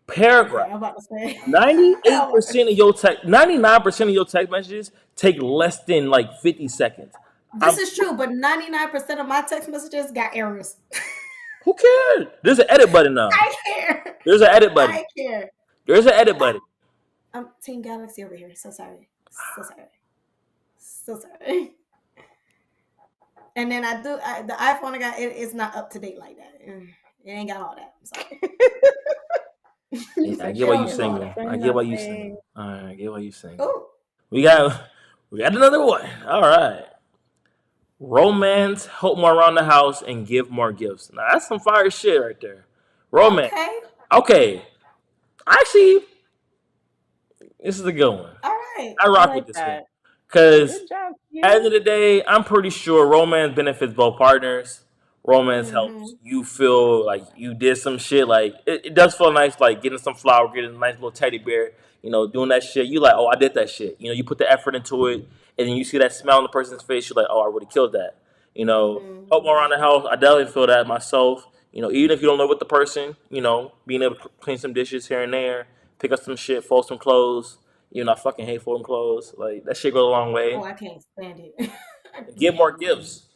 Okay, paragraph. I'm about to say. 98% of your text, 99% of your text messages take less than like 50 seconds. This is true, but 99% of my text messages got errors. Who cares? There's an edit button now. I care. There's an edit button. I care. There's an edit button. I'm Team Galaxy over here. So sorry. So sorry. And then the iPhone I got, it's not up to date like that. It ain't got all that. I'm sorry. Yeah, I get why you singing. I get why you singing. All right, I get why you singing. Oh, We got another one. All right. Romance, help more around the house, and give more gifts. Now that's some fire shit right there. Romance. okay. Actually, this is a good one. All right. I I rock like with this one. that. Because Good job, at the end you. of the day, I'm pretty sure romance benefits both partners. Romance helps Mhm. you feel like you did some shit. Like it does feel nice, like getting some flower, getting a nice little teddy bear. Doing that shit. You like, oh, I did that shit. You put the effort into it, and then you see that smile on the person's face. You're like, oh, I would have killed that. Help more around the house. I definitely feel that myself. Even if you don't live with the person, being able to clean some dishes here and there, pick up some shit, fold some clothes. I fucking hate folding clothes. Like that shit goes a long Oh, way. I can't stand it. I Give more can't. gifts.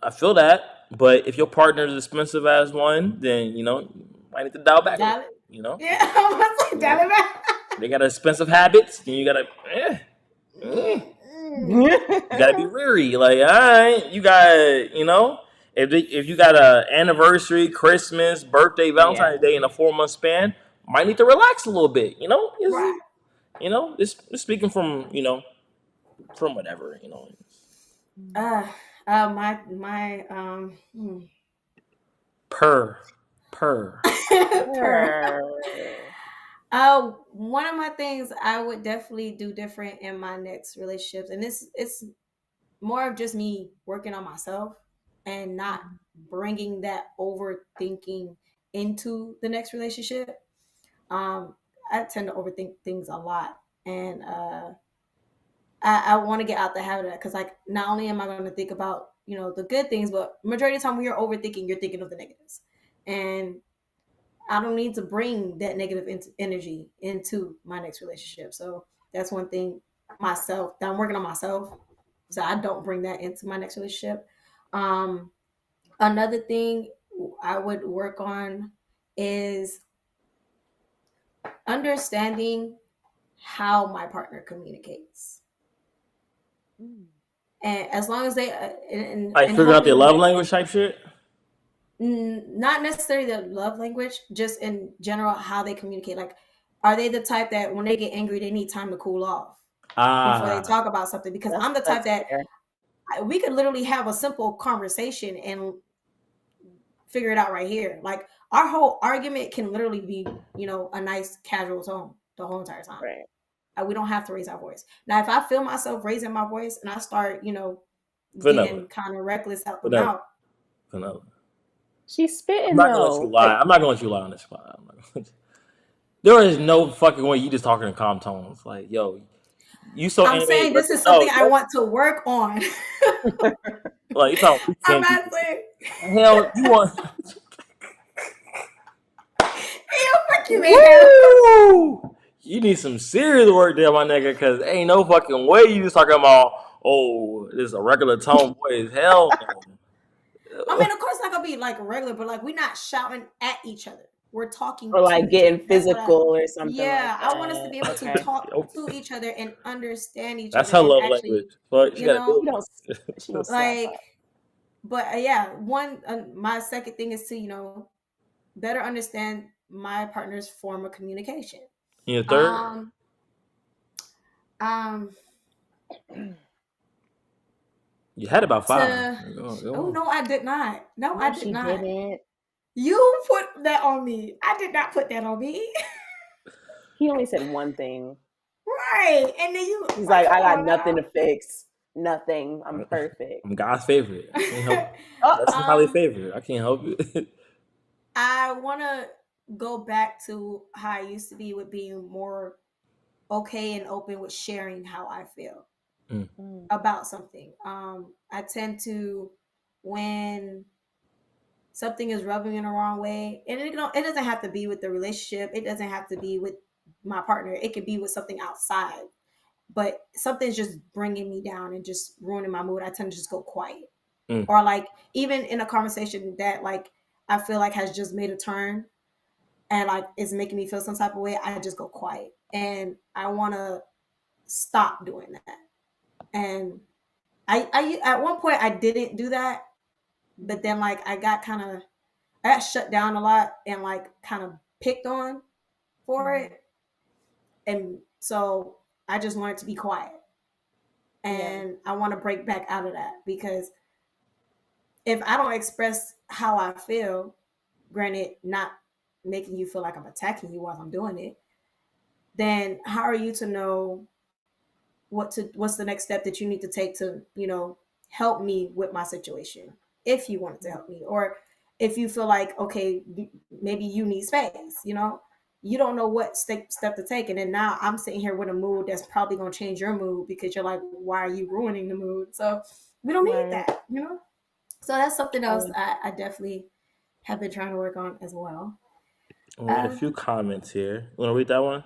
I feel that, but if your partner is expensive as one, then you might need to dial back a little. Dial it. You know, Yeah, I was like, dial it back. they got expensive habits, and you gotta, you gotta be weary. Like, all right, you got, if you got a anniversary, Christmas, birthday, Yeah. Valentine's Day in a 4-month span, might need to relax a little bit. Right. Just speaking from from whatever. My Per. Purr. One of my things I would definitely do different in my next relationships, and it's more of just me working on myself and not bringing that overthinking into the next relationship. I tend to overthink things a lot, and I want to get out the habit of that because, like, not only am I going to think about the good things, but majority of the time when you're overthinking, you're thinking of the negatives, and I don't need to bring that negative energy into my next relationship. So that's one thing myself that I'm working on myself, so I don't bring that into my next relationship. Another thing I would work on is understanding how my partner communicates. And as long as they Like figure out their love language type shit. Not necessarily the love language, just in general how they communicate. Like, are they the type that when they get angry they need time to cool off before they talk about something? Because I'm the type that we could literally have a simple conversation and figure it out right here. Like our whole argument can literally be, you know, a nice casual tone the whole entire time. Right. We don't have to raise our voice. Now, if I feel myself raising my voice and I start, you know, Vanilla. getting kind of reckless out the Vanilla. mouth, Vanilla. She's spitting I'm not gonna let though. you lie. I'm not gonna let you lie on this spot. There is no fucking way you just talking in calm tones. Like, yo, you so I'm animated, saying this but is something I want to work on. like you talking. I'm not saying. Hell, you want? Hell, fuck you, man. Woo! You need some serious work there, my nigga, because ain't no fucking way you just talking about, oh, this is a regular tone voice. Hell no. I mean, of course, it's not gonna be like regular, but like we're not shouting at each other. We're talking, or like to getting each other. That's what physical or something. Yeah, like I want us to be able to talk to each other and understand each That's other. her and love actually, language. But you know, She don't like, but yeah, my second thing is to, you know, better understand my partner's form of communication. Your third? You had about 5. Oh no, I did not. No, I did not. Didn't. You put that on me. I did not put that on me. He only said one thing. Right. And then he's like, I got nothing to fix. Nothing. I'm perfect. I'm God's favorite. I can't help it. That's highly favorite. I can't help it. I want to go back to how I used to be with being more okay and open with sharing how I feel about something. I tend to, when something is rubbing me in the wrong way, and it doesn't have to be with the relationship. It doesn't have to be with my partner. It could be with something outside. But something's just bringing me down and just ruining my mood. I tend to just go quiet. Or like even in a conversation that like I feel like has just made a turn and like it's making me feel some type of way, I just go quiet. And I want to stop doing that. And I at one point I didn't do that, but then like I got shut down a lot and like kind of picked on for it. And so I just wanted to be quiet. And I want to break back out of that, because if I don't express how I feel, granted, not making you feel like I'm attacking you while I'm doing it, then how are you to know what's the next step that you need to take to, you know, help me with my situation? If you wanted to help me, or if you feel like, okay, maybe you need space, you know, you don't know what step to take. And then now I'm sitting here with a mood that's probably going to change your mood, because you're like, why are you ruining the mood? So we don't need that, you know? So that's something else I definitely have been trying to work on as well. We had a few comments here. You want to read that one?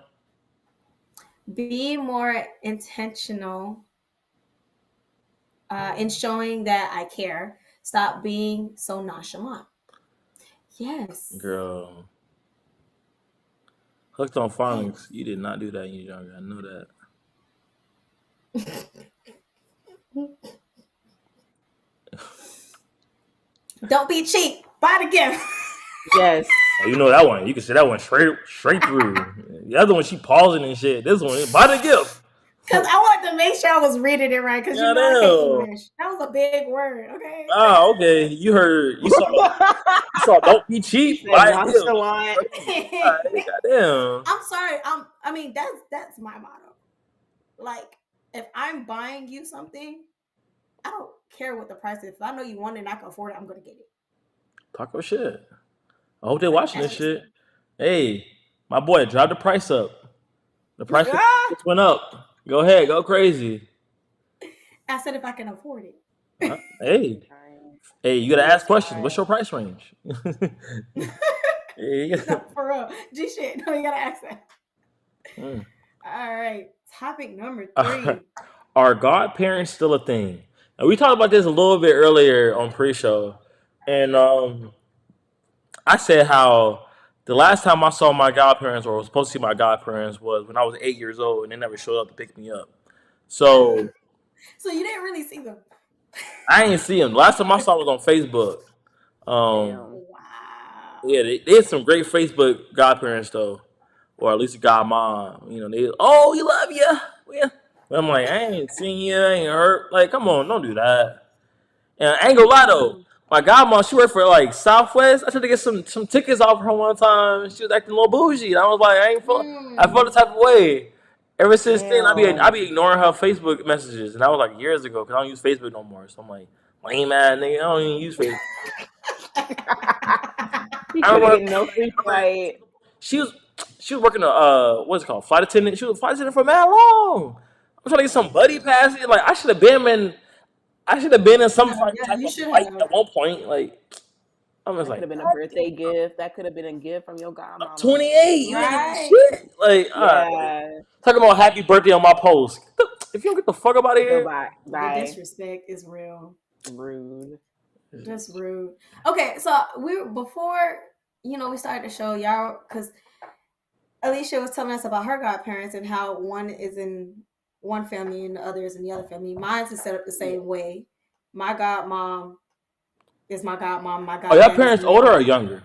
Be more intentional in showing that I care. Stop being so nonchalant. Yes. Girl. Hooked on phonics. You did not do that when you were younger. I know that. Don't be cheap. Buy the gift. Yes. Oh, you know that one. You can say that one straight through. The other one, she pausing and shit. This one, buy the gift. Because I wanted to make sure I was reading it right. Because you know I hate English. That was a big word. Okay. Oh, okay. You saw. Don't be cheap. Buy a gift. Goddamn. I'm sorry. I mean, that's my motto. Like, if I'm buying you something, I don't care what the price is. If I know you want it and I can afford it, I'm gonna get it. Taco shit. I hope they're watching this shit. Hey, my boy, drop the price up. The price went up. Go ahead, go crazy. I said if I can afford it. Hey, you gotta ask questions. What's your price range? No, for real. G shit. No, you gotta ask that. All right. Topic number 3. Are godparents still a thing? And we talked about this a little bit earlier on pre-show. And I said how the last time I saw my godparents, or was supposed to see my godparents, was when I was 8 years old, and they never showed up to pick me up. So you didn't really see them? I didn't see them. Last time I saw them was on Facebook. Wow. Yeah, they had some great Facebook godparents though, or at least a godmom. You know, we love you. Yeah. But I'm like, I ain't seen you, I ain't hurt. Like, come on, don't do that. And I ain't gonna lie though. My godmom, she worked for like Southwest. I tried to get some tickets off her one time. She was acting a little bougie. And I was like, I felt the type of way. Ever since then, I be ignoring her Facebook messages, and that was like years ago because I don't use Facebook no more. So I'm like, lame man, nigga, I don't even use Facebook. I remember no free flight. She was working what's it called, flight attendant. She was a flight attendant for mad long. I'm trying to get some buddy passes. Like I should have been in some type of flight at one point. Like I'm just that like, could have been a birthday gift. That could have been a gift from your godmama. I'm 28. You ain't shit. Like, talking about happy birthday on my post. If you don't get the fuck up out of here, bye. The disrespect is real. Rude. Just rude. Okay, so before we started the show, y'all, because Alicia was telling us about her godparents and how one is in one family and the other is in the other family. Mine's is set up the same way. My godmom is my godmom. My god. Oh, your parents older or younger?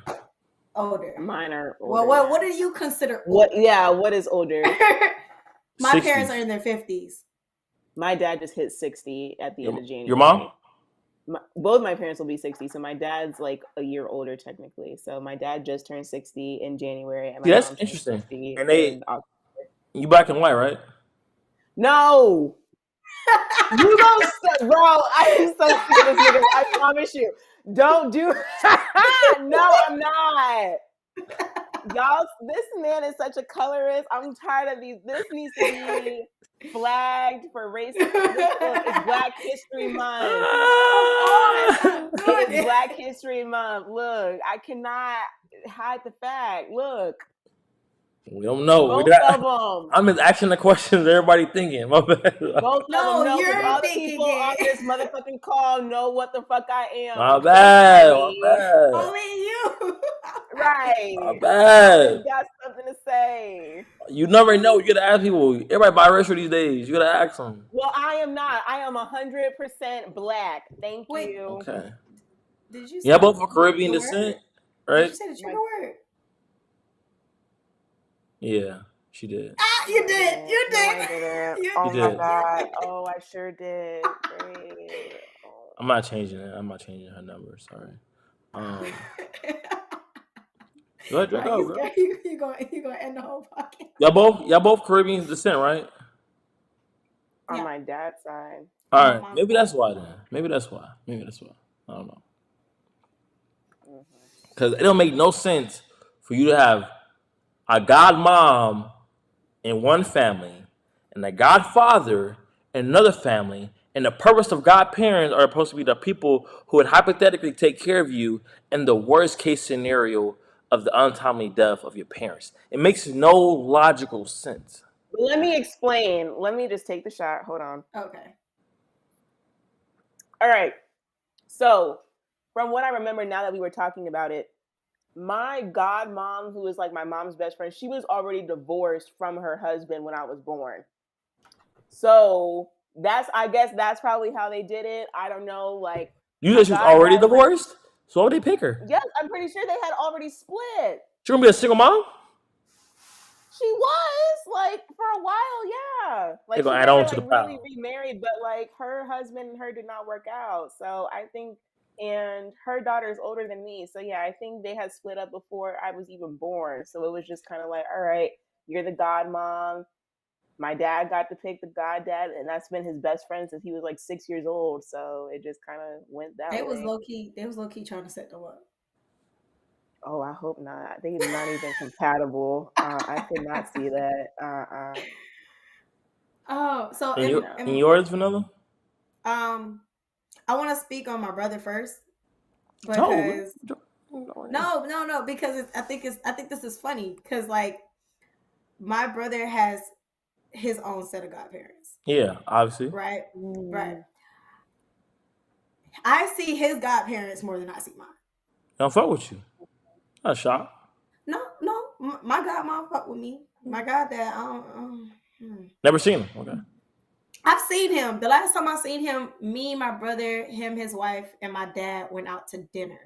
Older. Mine are older. Well, what do you consider older? What? Yeah, what is older? My 60s. Parents are in their 50s. My dad just hit 60 at the end of January. Your mom? Both my parents will be 60, so my dad's like a year older technically. So my dad just turned 60 in January, and my that's interesting. And you black and white, right? No. You don't say, bro. I am so sick of this nigga. I promise you. Don't do. No, I'm not. Y'all, this man is such a colorist. I'm tired of these. This needs to be flagged for racism. It's Black History Month. It's Black History Month. Look, I cannot hide the fact. Look. We don't know. Both of them. I'm just asking the questions everybody thinking. My bad. Both of them. You're all the people on this motherfucking call know what the fuck I am. My bad. Only you. Right. My bad. You got something to say. You never know. You gotta ask people. Everybody biracial these days. You gotta ask them. Well, I am not. I am 100% black. Thank you. Okay. Did you? Yeah, both of Caribbean descent, right? Did you say the trigger word? Yeah, she did. You did. You did. Oh my god. Oh, I sure did. Great. I'm not changing it. I'm not changing her number. Sorry. Go ahead, drink out, bro. You gonna end the whole podcast. Y'all both Caribbean descent, right? On my dad's side. All right. Maybe that's why then. Maybe that's why. I don't know. Because it don't make no sense for you to have a godmom in one family and a godfather in another family, and the purpose of godparents are supposed to be the people who would hypothetically take care of you in the worst case scenario of the untimely death of your parents. It makes no logical sense. Let me explain. Let me just take the shot. Hold on. Okay. All right. So, from what I remember now that we were talking about it, my godmom, who is like my mom's best friend, she was already divorced from her husband when I was born. So I guess that's probably how they did it. I don't know. Like, you said she was already divorced? So why would they pick her? Yes, I'm pretty sure they had already split. She gonna be a single mom? She was, like, for a while, yeah. Like, they're gonna add on to the pile. Really remarried, but like her husband and her did not work out. So I think, and her daughter is older than me. So yeah, I think they had split up before I was even born. So it was just kind of like, all right, you're the godmom. My dad got to pick the goddad, and that's been his best friend since he was like 6 years old. So it just kind of went that way. They was low key trying to set them up. Oh, I hope not. They're not even compatible. I could not see that. Oh, so in yours, Vanilla? I want to speak on my brother first because no, because I think this is funny because like my brother has his own set of godparents. Yeah, obviously. Right. I see his godparents more than I see mine. Don't fuck with you. Not shocked. No. My godmom fuck with me. My goddad, Never seen him. Okay. I've seen him. The last time I seen him, me, my brother, him, his wife, and my dad went out to dinner.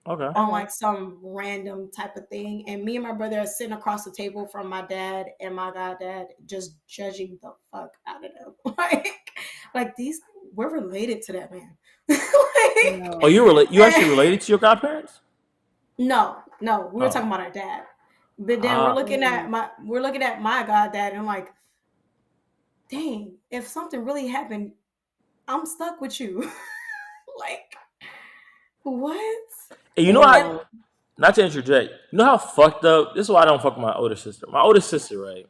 Okay. On like some random type of thing. And me and my brother are sitting across the table from my dad and my goddad, just judging the fuck out of them. like these we're related to that man. Like, No. Oh, you actually related to your godparents? no, we were Oh. talking about our dad. But then Ah. we're looking at my goddad, and I'm like, dang, if something really happened, I'm stuck with you. Like, what? And you know how, not to interject, you know how fucked up, this is why I don't fuck with my older sister. My older sister, right?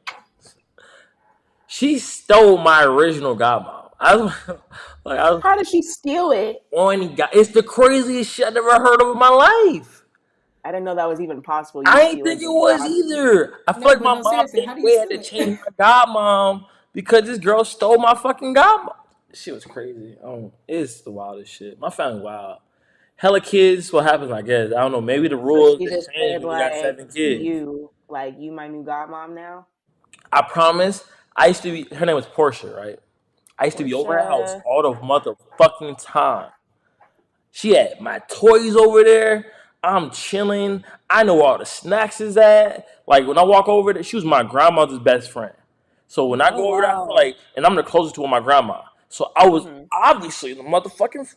She stole my original godmom. How did she steal it? It's the craziest shit I never heard of in my life. I didn't know that was even possible. I ain't think it was either. I feel like my mom had to change my godmom because this girl stole my fucking godmom. Shit was crazy. It's the wildest shit. My family wild. Hella kids. What happens? I guess I don't know. Maybe the rules She just changed said, when we got 7 kids. you my new godmom now. I promise. I used to be. Her name was Portia, right? I used to be over her house all the motherfucking time. She had my toys over there. I'm chilling. I know all the snacks is at. Like when I walk over there, she was my grandmother's best friend. So when I go over there, I feel like, and I'm the closest to my grandma. So I was obviously the motherfucking.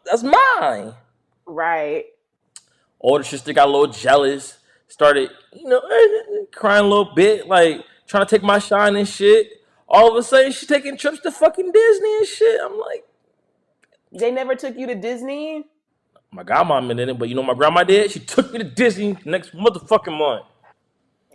That's mine. Right. Older sister got a little jealous. Started, crying a little bit, like trying to take my shine and shit. All of a sudden, she's taking trips to fucking Disney and shit. I'm like, they never took you to Disney? My godmom didn't, but you know what my grandma did? She took me to Disney next motherfucking month.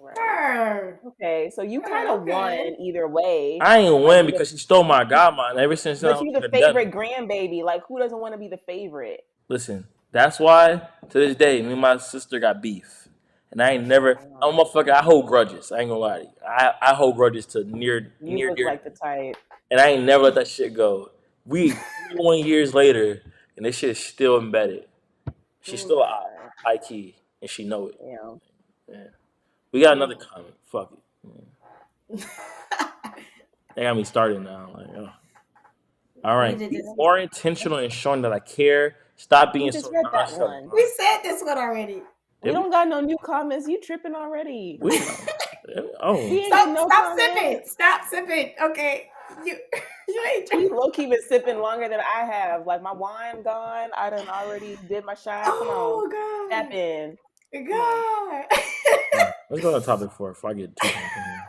Right. Okay, so you kind of won either way. I ain't win because she stole my godmom. And ever since then, but you the favorite grandbaby. Like, who doesn't want to be the favorite? Listen, that's why to this day, me and my sister got beef. And I ain't never, I'm a motherfucker, I hold grudges. I ain't gonna lie to you. I hold grudges to near look like the type. And I ain't never let that shit go. 21 years later, and this shit is still embedded. She's still a high key, and she know it. Yeah. We got another comment. Fuck it. They got me started now. Like, all right. Be more intentional in showing that I care. Stop being so nonchalant. We said this one already. We don't got no new comments. You tripping already? Stop sipping. Okay. You ain't drinking. You low-key been sipping longer than I have. Like, my wine gone. I done already did my shot. Come on. God. Step in. God. Let's go to topic 4 before I get too confused.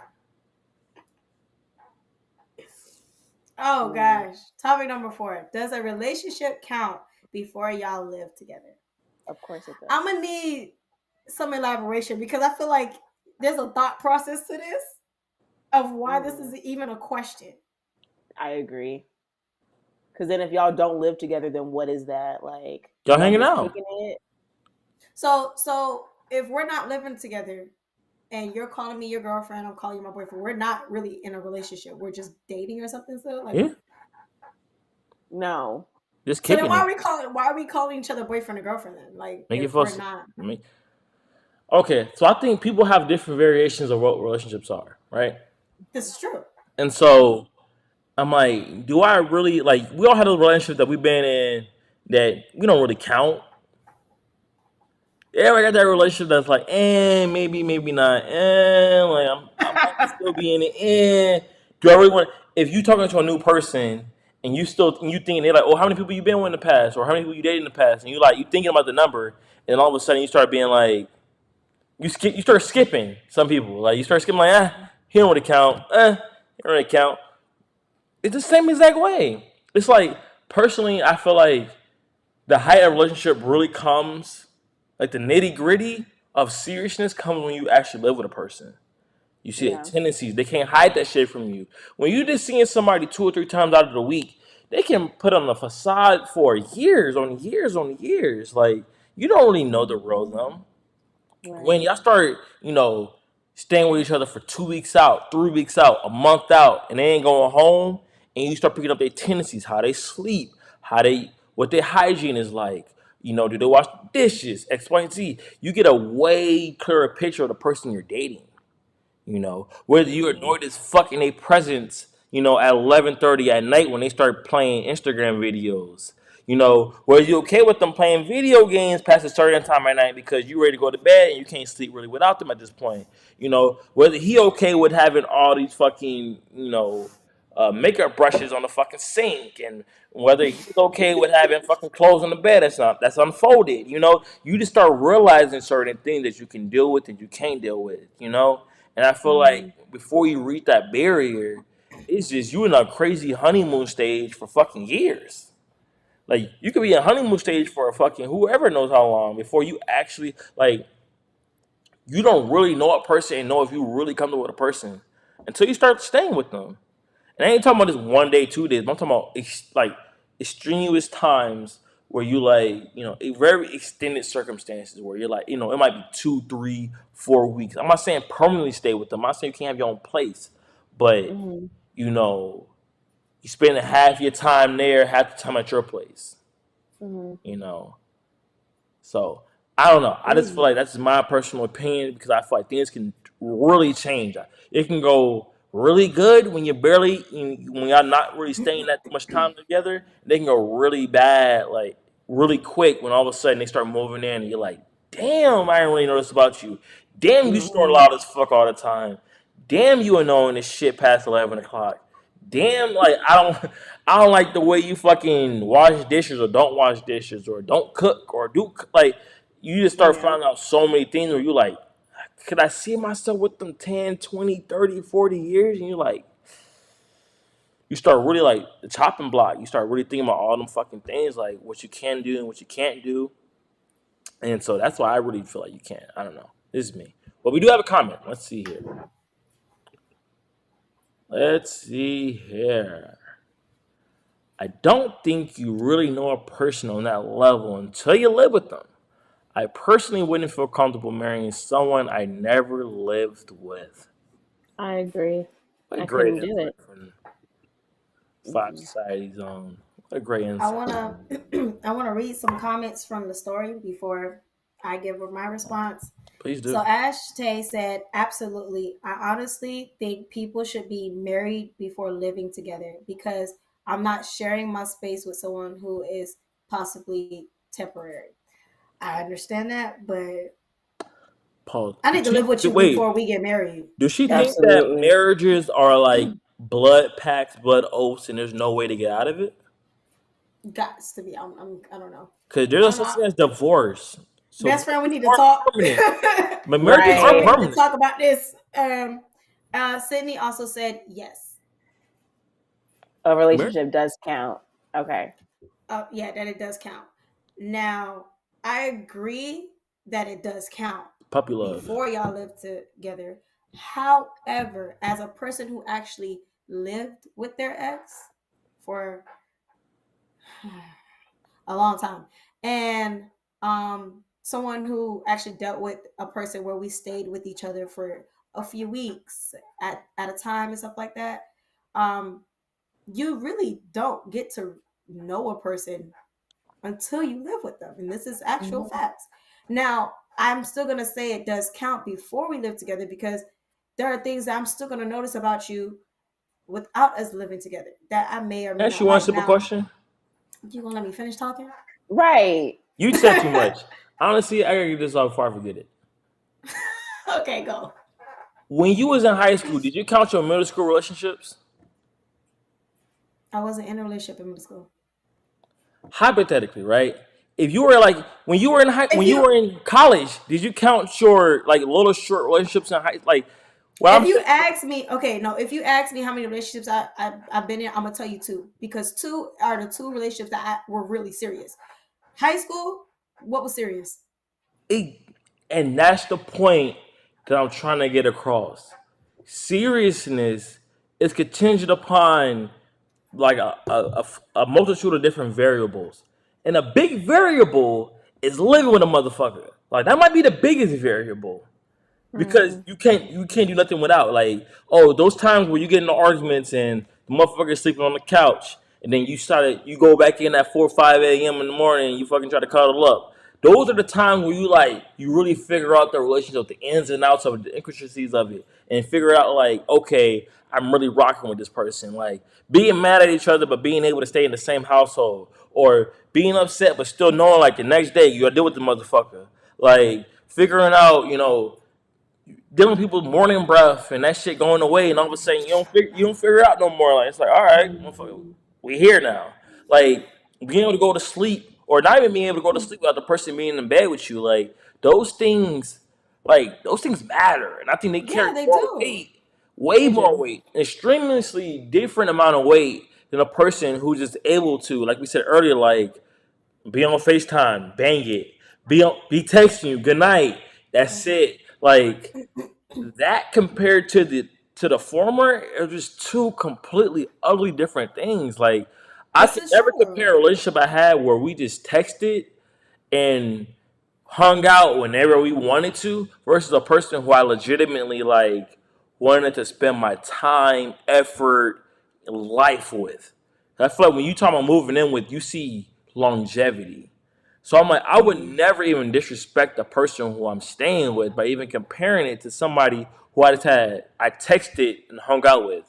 Oh, gosh. Topic number 4. Does a relationship count before y'all live together? Of course it does. I'm going to need some elaboration because I feel like there's a thought process to this of why this is even a question. I agree. Because then if y'all don't live together, then what is that? Like, y'all hanging out. So if we're not living together and you're calling me your girlfriend, I'm calling you my boyfriend, we're not really in a relationship. We're just dating or something. So like, yeah. No. Just kicking. So then why are we calling each other boyfriend and girlfriend then? Like, make if it we're not. Okay, so I think people have different variations of what relationships are, right? This is true. And so I'm like, do I really, like, we all had a relationship that we've been in that we don't really count. Yeah, I got that relationship that's like, maybe not. Like, I'm still be in it. Do I really want, if you talking to a new person and you thinking, they're like, oh, how many people you been with in the past? Or how many people you dated in the past? And you thinking about the number, and all of a sudden you start being like, you start skipping some people. Like, you start skipping like, he don't really count. He don't really count. It's the same exact way. It's like, personally, I feel like the height of relationship really comes, like the nitty gritty of seriousness comes when you actually live with a person. You see the tendencies. They can't hide that shit from you. When you're just seeing somebody 2 or 3 times out of the week, they can put on a facade for years on years on years. Like, you don't really know the real them. Right. When y'all start, staying with each other for 2 weeks out, 3 weeks out, a month out, and they ain't going home, and you start picking up their tendencies, how they sleep, what their hygiene is like, do they wash dishes, X, Y, and Z. You get a way clearer picture of the person you're dating. Whether you're annoyed as fuck in their presence, at 11:30 at night when they start playing Instagram videos. Whether you're okay with them playing video games past a certain time at night because you're ready to go to bed and you can't sleep really without them at this point. Whether he okay with having all these fucking, makeup brushes on the fucking sink, and whether he's okay with having fucking clothes on the bed that's unfolded. You just start realizing certain things that you can deal with and you can't deal with. And I feel like before you reach that barrier, it's just you in a crazy honeymoon stage for fucking years. Like, you could be in honeymoon stage for a fucking whoever knows how long before you actually, like, you don't really know a person and know if you really comfortable with a person until you start staying with them. And I ain't talking about this 1 day, 2 days, but I'm talking about like extraneous times where you like, very extended circumstances where you're like, it might be 2, 3, 4 weeks. I'm not saying permanently stay with them. I'm not saying you can't have your own place, but you spend half your time there, half the time at your place. So I don't know. I just feel like that's my personal opinion because I feel like things can really change. It can go really good when when y'all not really staying that much time together. They can go really bad, like really quick when all of a sudden they start moving in and you're like, damn, I didn't really notice about you. Damn, you snore loud as fuck all the time. Damn, you annoying this shit past 11 o'clock. Damn, like I don't like the way you fucking wash dishes or don't wash dishes or don't cook or do like you just start finding out so many things where you like, could I see myself with them 10, 20, 30, 40 years? And you're like, you start really like the chopping block. You start really thinking about all them fucking things, like what you can do and what you can't do. And so that's why I really feel like you can't. I don't know. This is me. But we do have a comment. Let's see here. I don't think you really know a person on that level until you live with them. I personally wouldn't feel comfortable marrying someone I never lived with. I agree. What a I great couldn't do it. from Vibe Society Zone. What a great I insight. wanna read some comments from the story before I give my response. Please do. So Ash Tay said, absolutely. I honestly think people should be married before living together because I'm not sharing my space with someone who is possibly temporary. I understand that, but Pause. I need to live with you before we get married. Does she think that marriages are like blood pacts, blood oaths, and there's no way to get out of it? Gots to be. I don't know. Because there's such thing as divorce. So best friend, we need to talk. But marriages are permanent. We need to talk about this. Sydney also said yes. A relationship does count. Okay. Yeah, that it does count. Now, I agree that it does count. Puppy love. Before y'all live together. However, as a person who actually lived with their ex for a long time, and someone who actually dealt with a person where we stayed with each other for a few weeks at a time and stuff like that, you really don't get to know a person until you live with them. And this is actual facts. Now, I'm still going to say it does count before we live together because there are things that I'm still going to notice about you without us living together that I may or may not. Ask you one simple question. You going to let me finish talking? Right. You said too much. Honestly, I got to get this off before I forget it. Okay, go. When you was in high school, did you count your middle school relationships? I wasn't in a relationship in middle school. Hypothetically, right? If you were like when you were in college, did you count your like little short relationships in high like? Well, if you ask me how many relationships I've been in, I'm gonna tell you 2 because 2 are the 2 relationships that were really serious. High school, what was serious? And that's the point that I'm trying to get across. Seriousness is contingent upon like a multitude of different variables. And a big variable is living with a motherfucker. Like that might be the biggest variable. Because you can't do nothing without. Like, those times where you get into arguments and the motherfucker's sleeping on the couch and then you go back in at 4 or 5 a.m. in the morning and you fucking try to cuddle up. Those are the times where you really figure out the relationship, the ins and outs of it, the intricacies of it, and figure out like, okay, I'm really rocking with this person. Like being mad at each other but being able to stay in the same household, or being upset but still knowing like the next day you gotta deal with the motherfucker. Like figuring out, dealing with people's morning breath and that shit going away, and all of a sudden you don't figure it out no more. Like it's like, all right, we here now. Like being able to go to sleep, or not even being able to go to sleep without the person being in bed with you, like those things matter, and I think they carry they more do. weight, way more weight, extremely different amount of weight than a person who's just able to, like we said earlier, like be on FaceTime, bang it, be texting you, good night, that's it. Like that compared to the former are just two completely ugly different things. Like I This could is never true. compare a relationship I had where we just texted and hung out whenever we wanted to versus a person who I legitimately like wanted to spend my time, effort, life with. I feel like when you talk about moving in with, you see longevity. So I'm like, I would never even disrespect the person who I'm staying with by even comparing it to somebody who I texted and hung out with.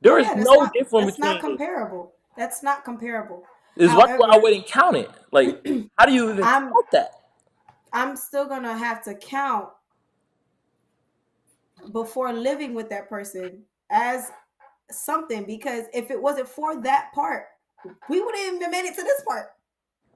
There is no difference That's not between. comparable. That's not comparable. Is why I However, wouldn't count it. Like, how do you even count that? I'm still gonna have to count before living with that person as something, because if it wasn't for that part, we wouldn't even made it to this part.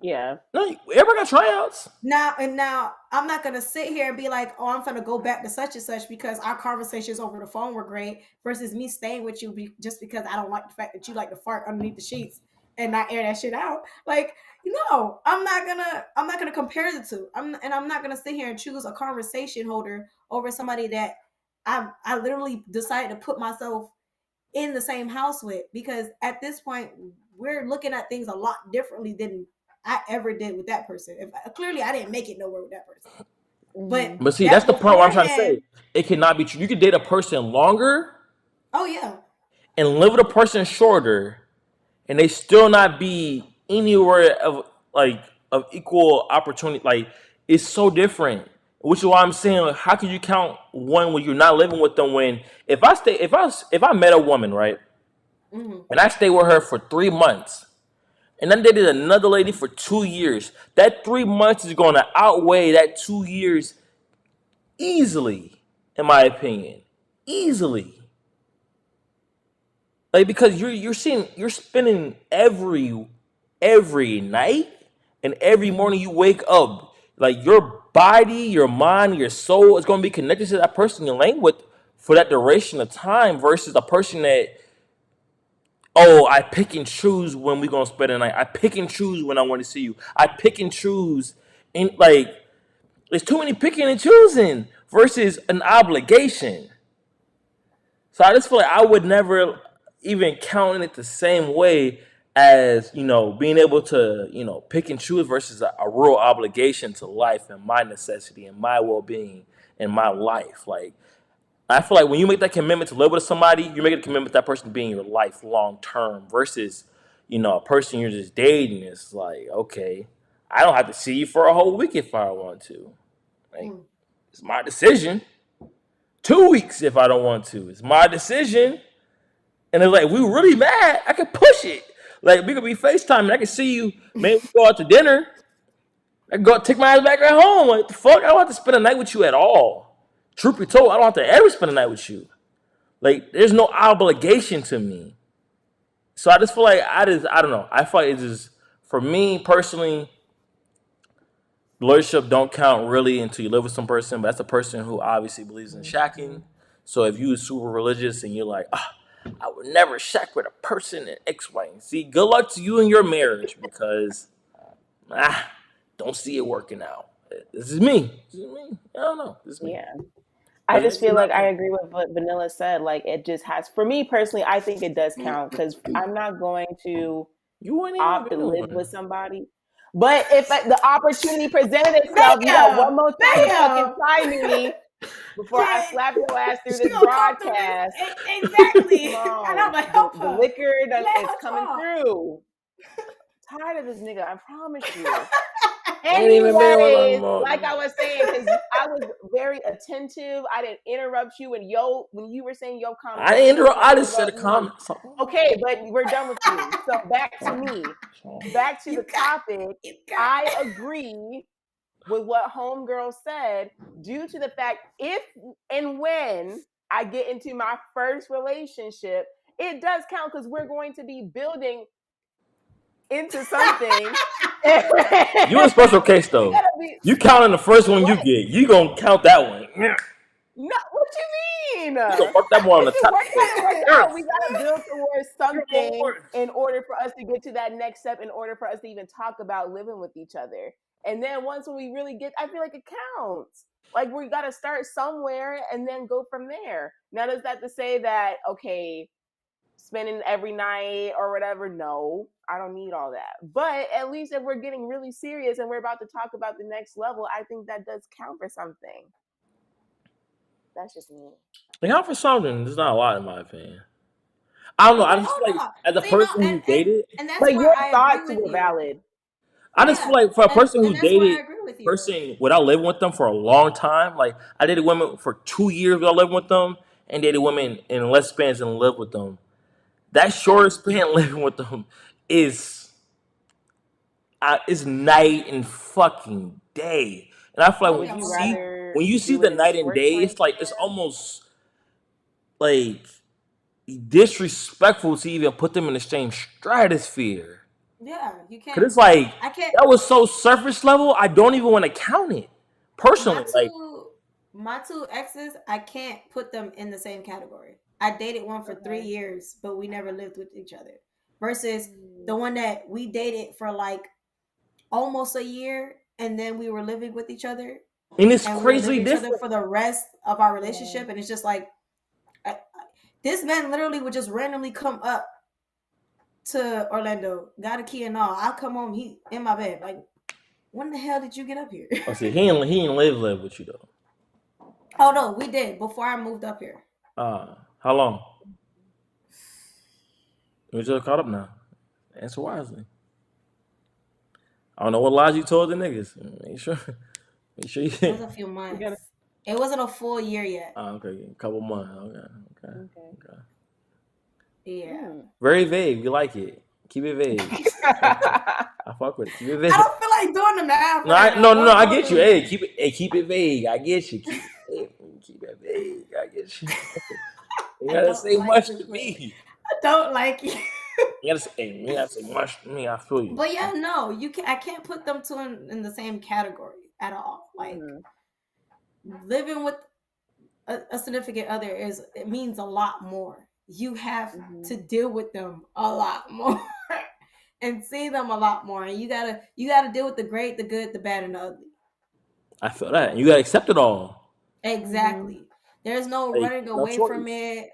Yeah. No, everybody got tryouts. Now I'm not gonna sit here and be like, oh, I'm gonna go back to such and such because our conversations over the phone were great versus me staying with you just because I don't like the fact that you like to fart underneath the sheets and not air that shit out. Like, no, I'm not gonna compare the two. I'm not gonna sit here and choose a conversation holder over somebody that I literally decided to put myself in the same house with, because at this point we're looking at things a lot differently than I ever did with that person. Clearly I didn't make it nowhere with that person. But see, that's the point where I'm trying to say it cannot be true. You can date a person longer. Oh yeah. And live with a person shorter, and they still not be anywhere of equal opportunity. Like it's so different. Which is why I'm saying, like, how can you count one when you're not living with them? When if I met a woman, right, and I stayed with her for 3 months, and then dated another lady for 2 years, that 3 months is going to outweigh that 2 years easily, in my opinion, easily. Like because you're spending every night and every morning you wake up, like your body, your mind, your soul is going to be connected to that person you're laying with for that duration of time versus a person that, oh, I pick and choose when we're going to spend the night. I pick and choose when I want to see you. I pick and choose. And like, there's too many picking and choosing versus an obligation. So I just feel like I would never even count it the same way as, being able to, pick and choose versus a real obligation to life and my necessity and my well-being and my life. Like, I feel like when you make that commitment to live with somebody, you're making a commitment to that person being your life long term versus, a person you're just dating. It's like, okay, I don't have to see you for a whole week if I want to. Like, it's my decision. 2 weeks if I don't want to. It's my decision. And it's like, we really mad, I can push it. Like, we could be FaceTiming. I can see you. Maybe we go out to dinner. I can go take my ass back at home. Like, the fuck? I don't have to spend a night with you at all. Truth be told, I don't have to ever spend a night with you. Like, there's no obligation to me. So I just feel like I don't know. I feel like it's just, for me personally, relationship don't count really until you live with some person, but that's a person who obviously believes in shacking. So if you are super religious and you're like, I would never shack with a person in X, Y, and Z, good luck to you in your marriage because don't see it working out. This is me. I don't know. This is me. Yeah. I just feel like I agree with what Vanilla said. Like it just has, for me personally, I think it does count because I'm not going to opt to live with somebody. But if the opportunity presented itself, you got one more time to fucking try me before I slap your ass through this broadcast. Exactly. And I'm like, the liquor is coming through. Tired of this nigga, I promise you. Anyways, like I was saying, because I was very attentive. I didn't interrupt you when you were saying your comment. I didn't interrupt. I just said a comment. Okay, but we're done with you. So back to me. Back to the topic. I agree with what homegirl said, due to the fact if and when I get into my first relationship, it does count because we're going to be building into something. You a special case though. You counting the first one you get. You gonna count that one. No, what you mean? You gonna work that one on the top. We gotta build towards something in order for us to get to that next step, in order for us to even talk about living with each other. And then once when we really get, I feel like it counts. Like we gotta start somewhere and then go from there. Now, does that to say that, okay, spending every night or whatever? No, I don't need all that. But at least if we're getting really serious and we're about to talk about the next level, I think that does count for something. That's just me. It count for something. It's not a lot in my opinion. I don't know. I just feel like as a person who dated, and that's but where your I thoughts agree were with you. valid. I just feel like for a person who and that's where I dated agree with you. person without living with them for a long time, like I dated women for 2 years without living with them, and dated women in less spans and lived with them. That short span living with them is night and fucking day. And I feel like when you see the night and day, it's like it's almost like disrespectful to even put them in the same stratosphere. Yeah, you can't. Cause it's like I can't. That was so surface level. I don't even want to count it personally. My two exes, I can't put them in the same category. I dated one for 3 years, but we never lived with each other. Versus the one that we dated for like almost a year, and then we were living with each other. And it's crazy different for the rest of our relationship, and it's just like this man literally would just randomly come up to Orlando, got a key and all. I come home, he in my bed. Like, when the hell did you get up here? Oh, see, he ain't live with you though. Oh no, we did before I moved up here. How long? We just caught up now. Answer wisely. I don't know what lies you told the niggas. Make sure you. It was a few months. It wasn't a full year yet. Okay, a couple months. Okay. Yeah. Very vague. We like it. Keep it vague. I fuck with it. Keep it vague. I don't feel like doing the math. No. I get you. Hey, keep it vague. I get you. Keep it vague. I get you. You gotta say much to me. I don't like you. You gotta say much to me. I feel you. But yeah, no, you can. I can't put them two in the same category at all. Like living with a significant other it means a lot more. You have to deal with them a lot more and see them a lot more. And you gotta deal with the great, the good, the bad, and the ugly. I feel that. You gotta accept it all. Exactly. There's no running away from it.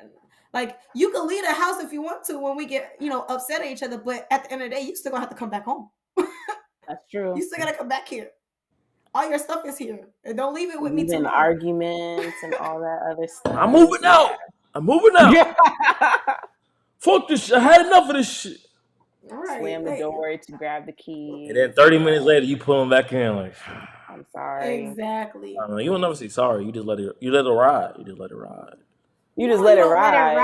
Like, you can leave the house if you want to when we get, upset at each other, but at the end of the day, you still gonna have to come back home. That's true. You still gotta come back here. All your stuff is here. And don't leave it with me too long. Arguments and all that other stuff. I'm moving out. Fuck this shit. I had enough of this shit. Right, Slam the door to grab the key. And then 30 minutes later, you pull him back in like, I'm sorry. Exactly. I don't know. You will never say sorry. You just let it ride. You just let it ride. You just let it ride.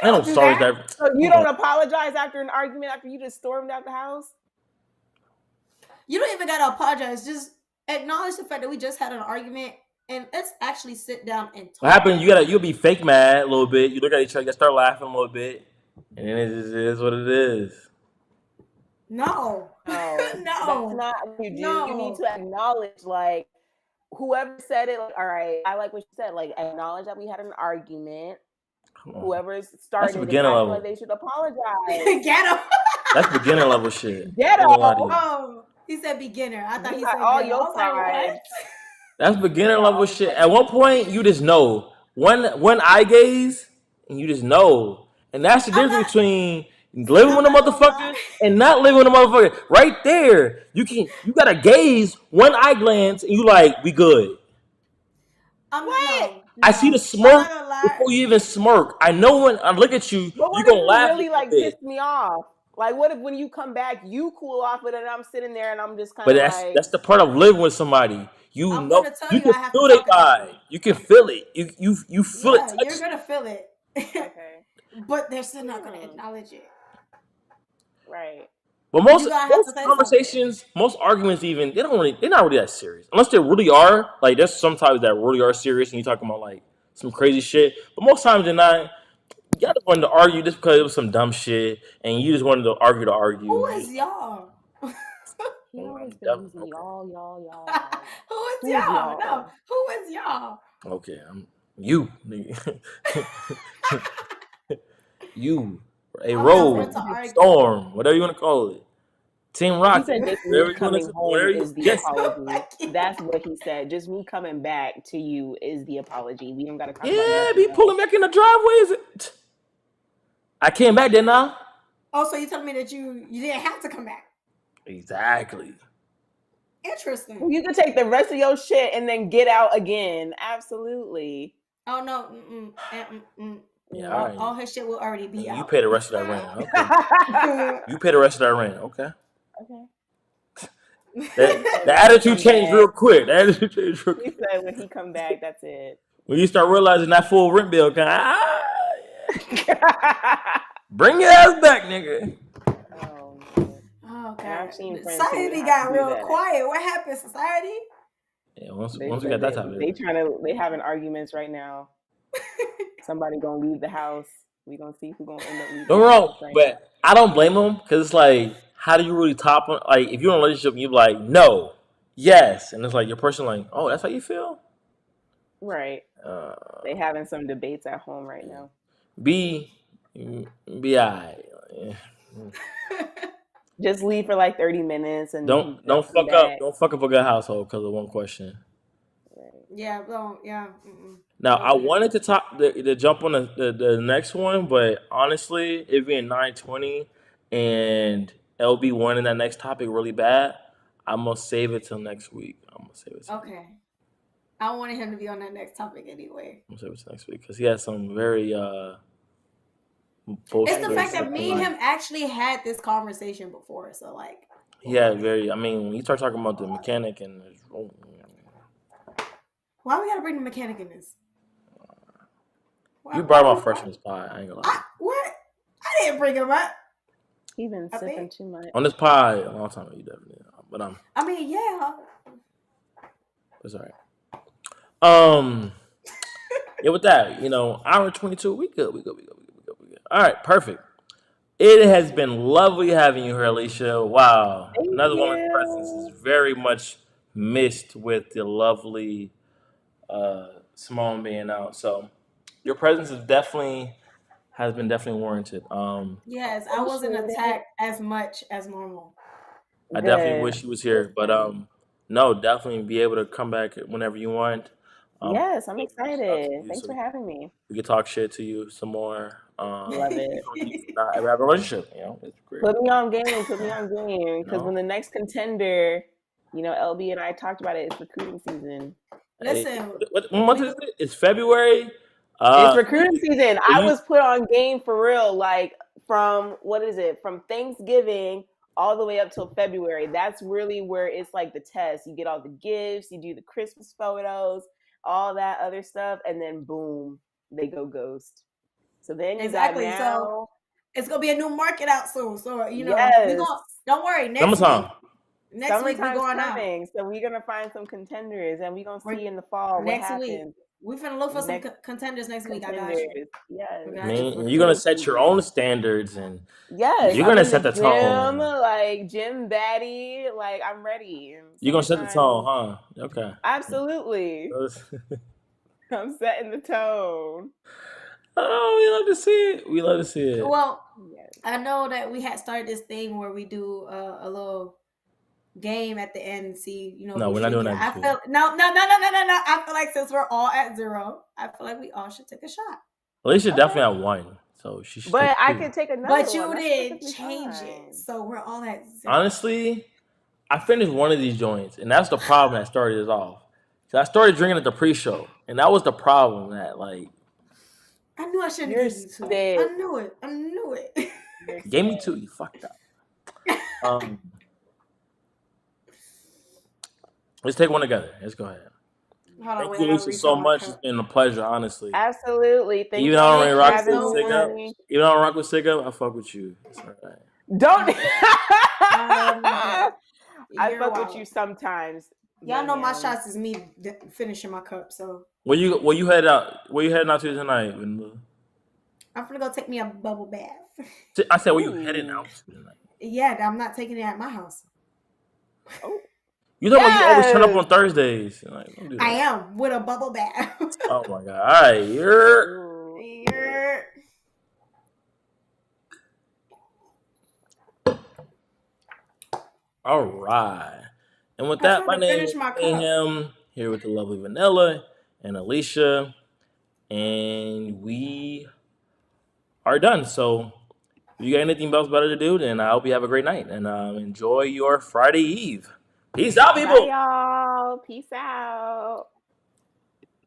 I don't sorry that. So you don't apologize after an argument after you just stormed out the house? You don't even gotta apologize. Just acknowledge the fact that we just had an argument, and let's actually sit down and talk. What happened? You'll be fake mad a little bit. You look at each other, you start laughing a little bit, and then it just is what it is. No. That's not what you do. You need to acknowledge, like, whoever said it, like, all right, I like what you said, like, acknowledge that we had an argument. Whoever started it, I feel like they should apologize. Ghetto. That's beginner level shit. Ghetto. Oh, he said beginner. I thought he said all your side. That's beginner level shit. At one point, you just know. When eye gaze, and you just know. And that's the difference between living with a motherfucker and not living with a motherfucker. Right there, you gotta gaze, one eye glance, and you like, we good. What? I see the smirk before you even smirk. I know when I look at you, you gonna laugh. Really, like, pissed me off. Like, what if when you come back, you cool off with it, and I'm sitting there and I'm just kind of like... that's the part of living with somebody. You know, you can feel their vibe. You can feel it. You feel it. You're gonna feel it. Okay. But they're still not gonna acknowledge it. Right. But You most gotta have most to say conversations, most arguments, even they're not really that serious. Unless they really are. Like there's sometimes that really are serious, and you're talking about like some crazy shit. But most times they're not. Y'all just wanted to argue just because it was some dumb shit, and you just wanted to argue to argue. Who is y'all? He always been Definitely. using Okay. y'all. Who is Who is y'all? y'all? No, who is y'all? Okay, you, nigga. You, a I'm not road, here to argue. storm, whatever you want to call it. Team He Rocket, said just whatever me you want coming to, home whatever you, is the yes, apology. That's what he said. Just me coming back to you is the apology. We don't got to talk about yeah, nothing be else. pulling back in the driveway. Is it? I came back, didn't I? Oh, so you telling me that you didn't have to come back? Exactly. Interesting. Well, you could take the rest of your shit and then get out again. Absolutely. Oh no. Yeah, all right. All his shit will already be out. You pay the rest of that rent. Okay. You pay the rest of that rent. Okay. Okay. The attitude changed real quick. The attitude changed real He quick. said when he come back, that's it. When you start realizing that full rent bill, bring your ass back, nigga. Oh, man. Oh And I've God. seen friends who Society have got to do real that. quiet. What happened, society? Yeah, once They we said got that type of they having arguments right now. Somebody gonna leave the house. We gonna see who gonna end up leaving. Don't the wrong, house right but I don't blame them because it's like, how do you really top on? Like, if you're in a relationship, and you're like, no, yes, and it's like your person like, oh, that's how you feel. now. Right. They having some debates at home right now. Be alright. Just leave for like 30 minutes and Don't they'll come fuck up. back. Don't fuck up a good household because of one question. Yeah, don't. Yeah. Now I wanted to jump on the next one, but honestly, it being 9:20 and LB wanting that next topic really bad, I'm gonna save it till next week. Okay. I wanted him to be on that next topic anyway. I'm gonna save it till next week because he has some very bullshit. It's the fact that me and him actually had this conversation before, so like. Yeah, very. I mean, when you start talking about the mechanic and why we gotta bring the mechanic in this? You brought him up first in this pod. I ain't gonna lie. What? I didn't bring him up. He been sipping too much. On this pod, a long time ago, you definitely. But I mean, yeah. It's all right. Yeah, with that, hour 22, we good. All right, perfect. It has been lovely having you here, Alicia. Wow. Another woman's presence is very much missed with the lovely Simone being out. So your presence has been definitely warranted. Yes, I wasn't attacked as much as normal. I definitely wish he was here, but no, definitely be able to come back whenever you want. Yes, I'm excited. Thanks for having me. We can talk shit to you some more. Love it. Have a relationship, it's great. Put me on game. Because when the next contender, LB and I talked about it, it's recruiting season. Listen. What month is it? It's February. It's recruiting season. I was put on game for real, like from Thanksgiving all the way up till February. That's really where it's like the test. You get all the gifts, you do the Christmas photos, all that other stuff, and then boom, they go ghost. So then you got now. So it's gonna be a new market out soon. So yes. Don't worry. Next week we're going out. So we're gonna find some contenders, and we're gonna see in the fall what happens. We're finna look for some contenders next week. I got you. Yes. Man, you're gonna set your own standards, and yes, you're gonna set the tone. Like Jim Batty, like I'm ready. You're gonna set the tone, huh? Okay. Absolutely. I'm setting the tone. Oh, we love to see it. Well, I know that we had started this thing where we do a little game at the end and see, No, we're not doing that. No. I feel like since we're all at 0, I feel like we all should take a shot. Alicia definitely at 1, so she should. But I could take another. But you didn't change it, so we're all at 0. Honestly, I finished one of these joints, and that's the problem that started it off. So I started drinking at the pre-show, and that was the problem. That like. I knew I shouldn't give you 2. I knew it. Gave me 2. You fucked up. Let's take one together. Let's go ahead. Thank you, Alicia, so much. It's been a pleasure, honestly. Absolutely. Thank you. Even though I don't rock with Sigga, I fuck with you. It's all right. Don't. I fuck with you sometimes. Y'all know my shots is me finishing my cup. So where you heading out to tonight? I'm gonna go take me a bubble bath. I said, where you heading out to tonight? Yeah, I'm not taking it at my house. Oh. You know when you always turn up on Thursdays. Like, don't do that. I am with a bubble bath. Oh my god! All right, you're. All right, and with that, my name is Mayhem, here with the lovely Vanilla and Alicia, and we are done. So, if you got anything else better to do, then I hope you have a great night and enjoy your Friday Eve. Peace out, people. Bye, y'all. Peace out.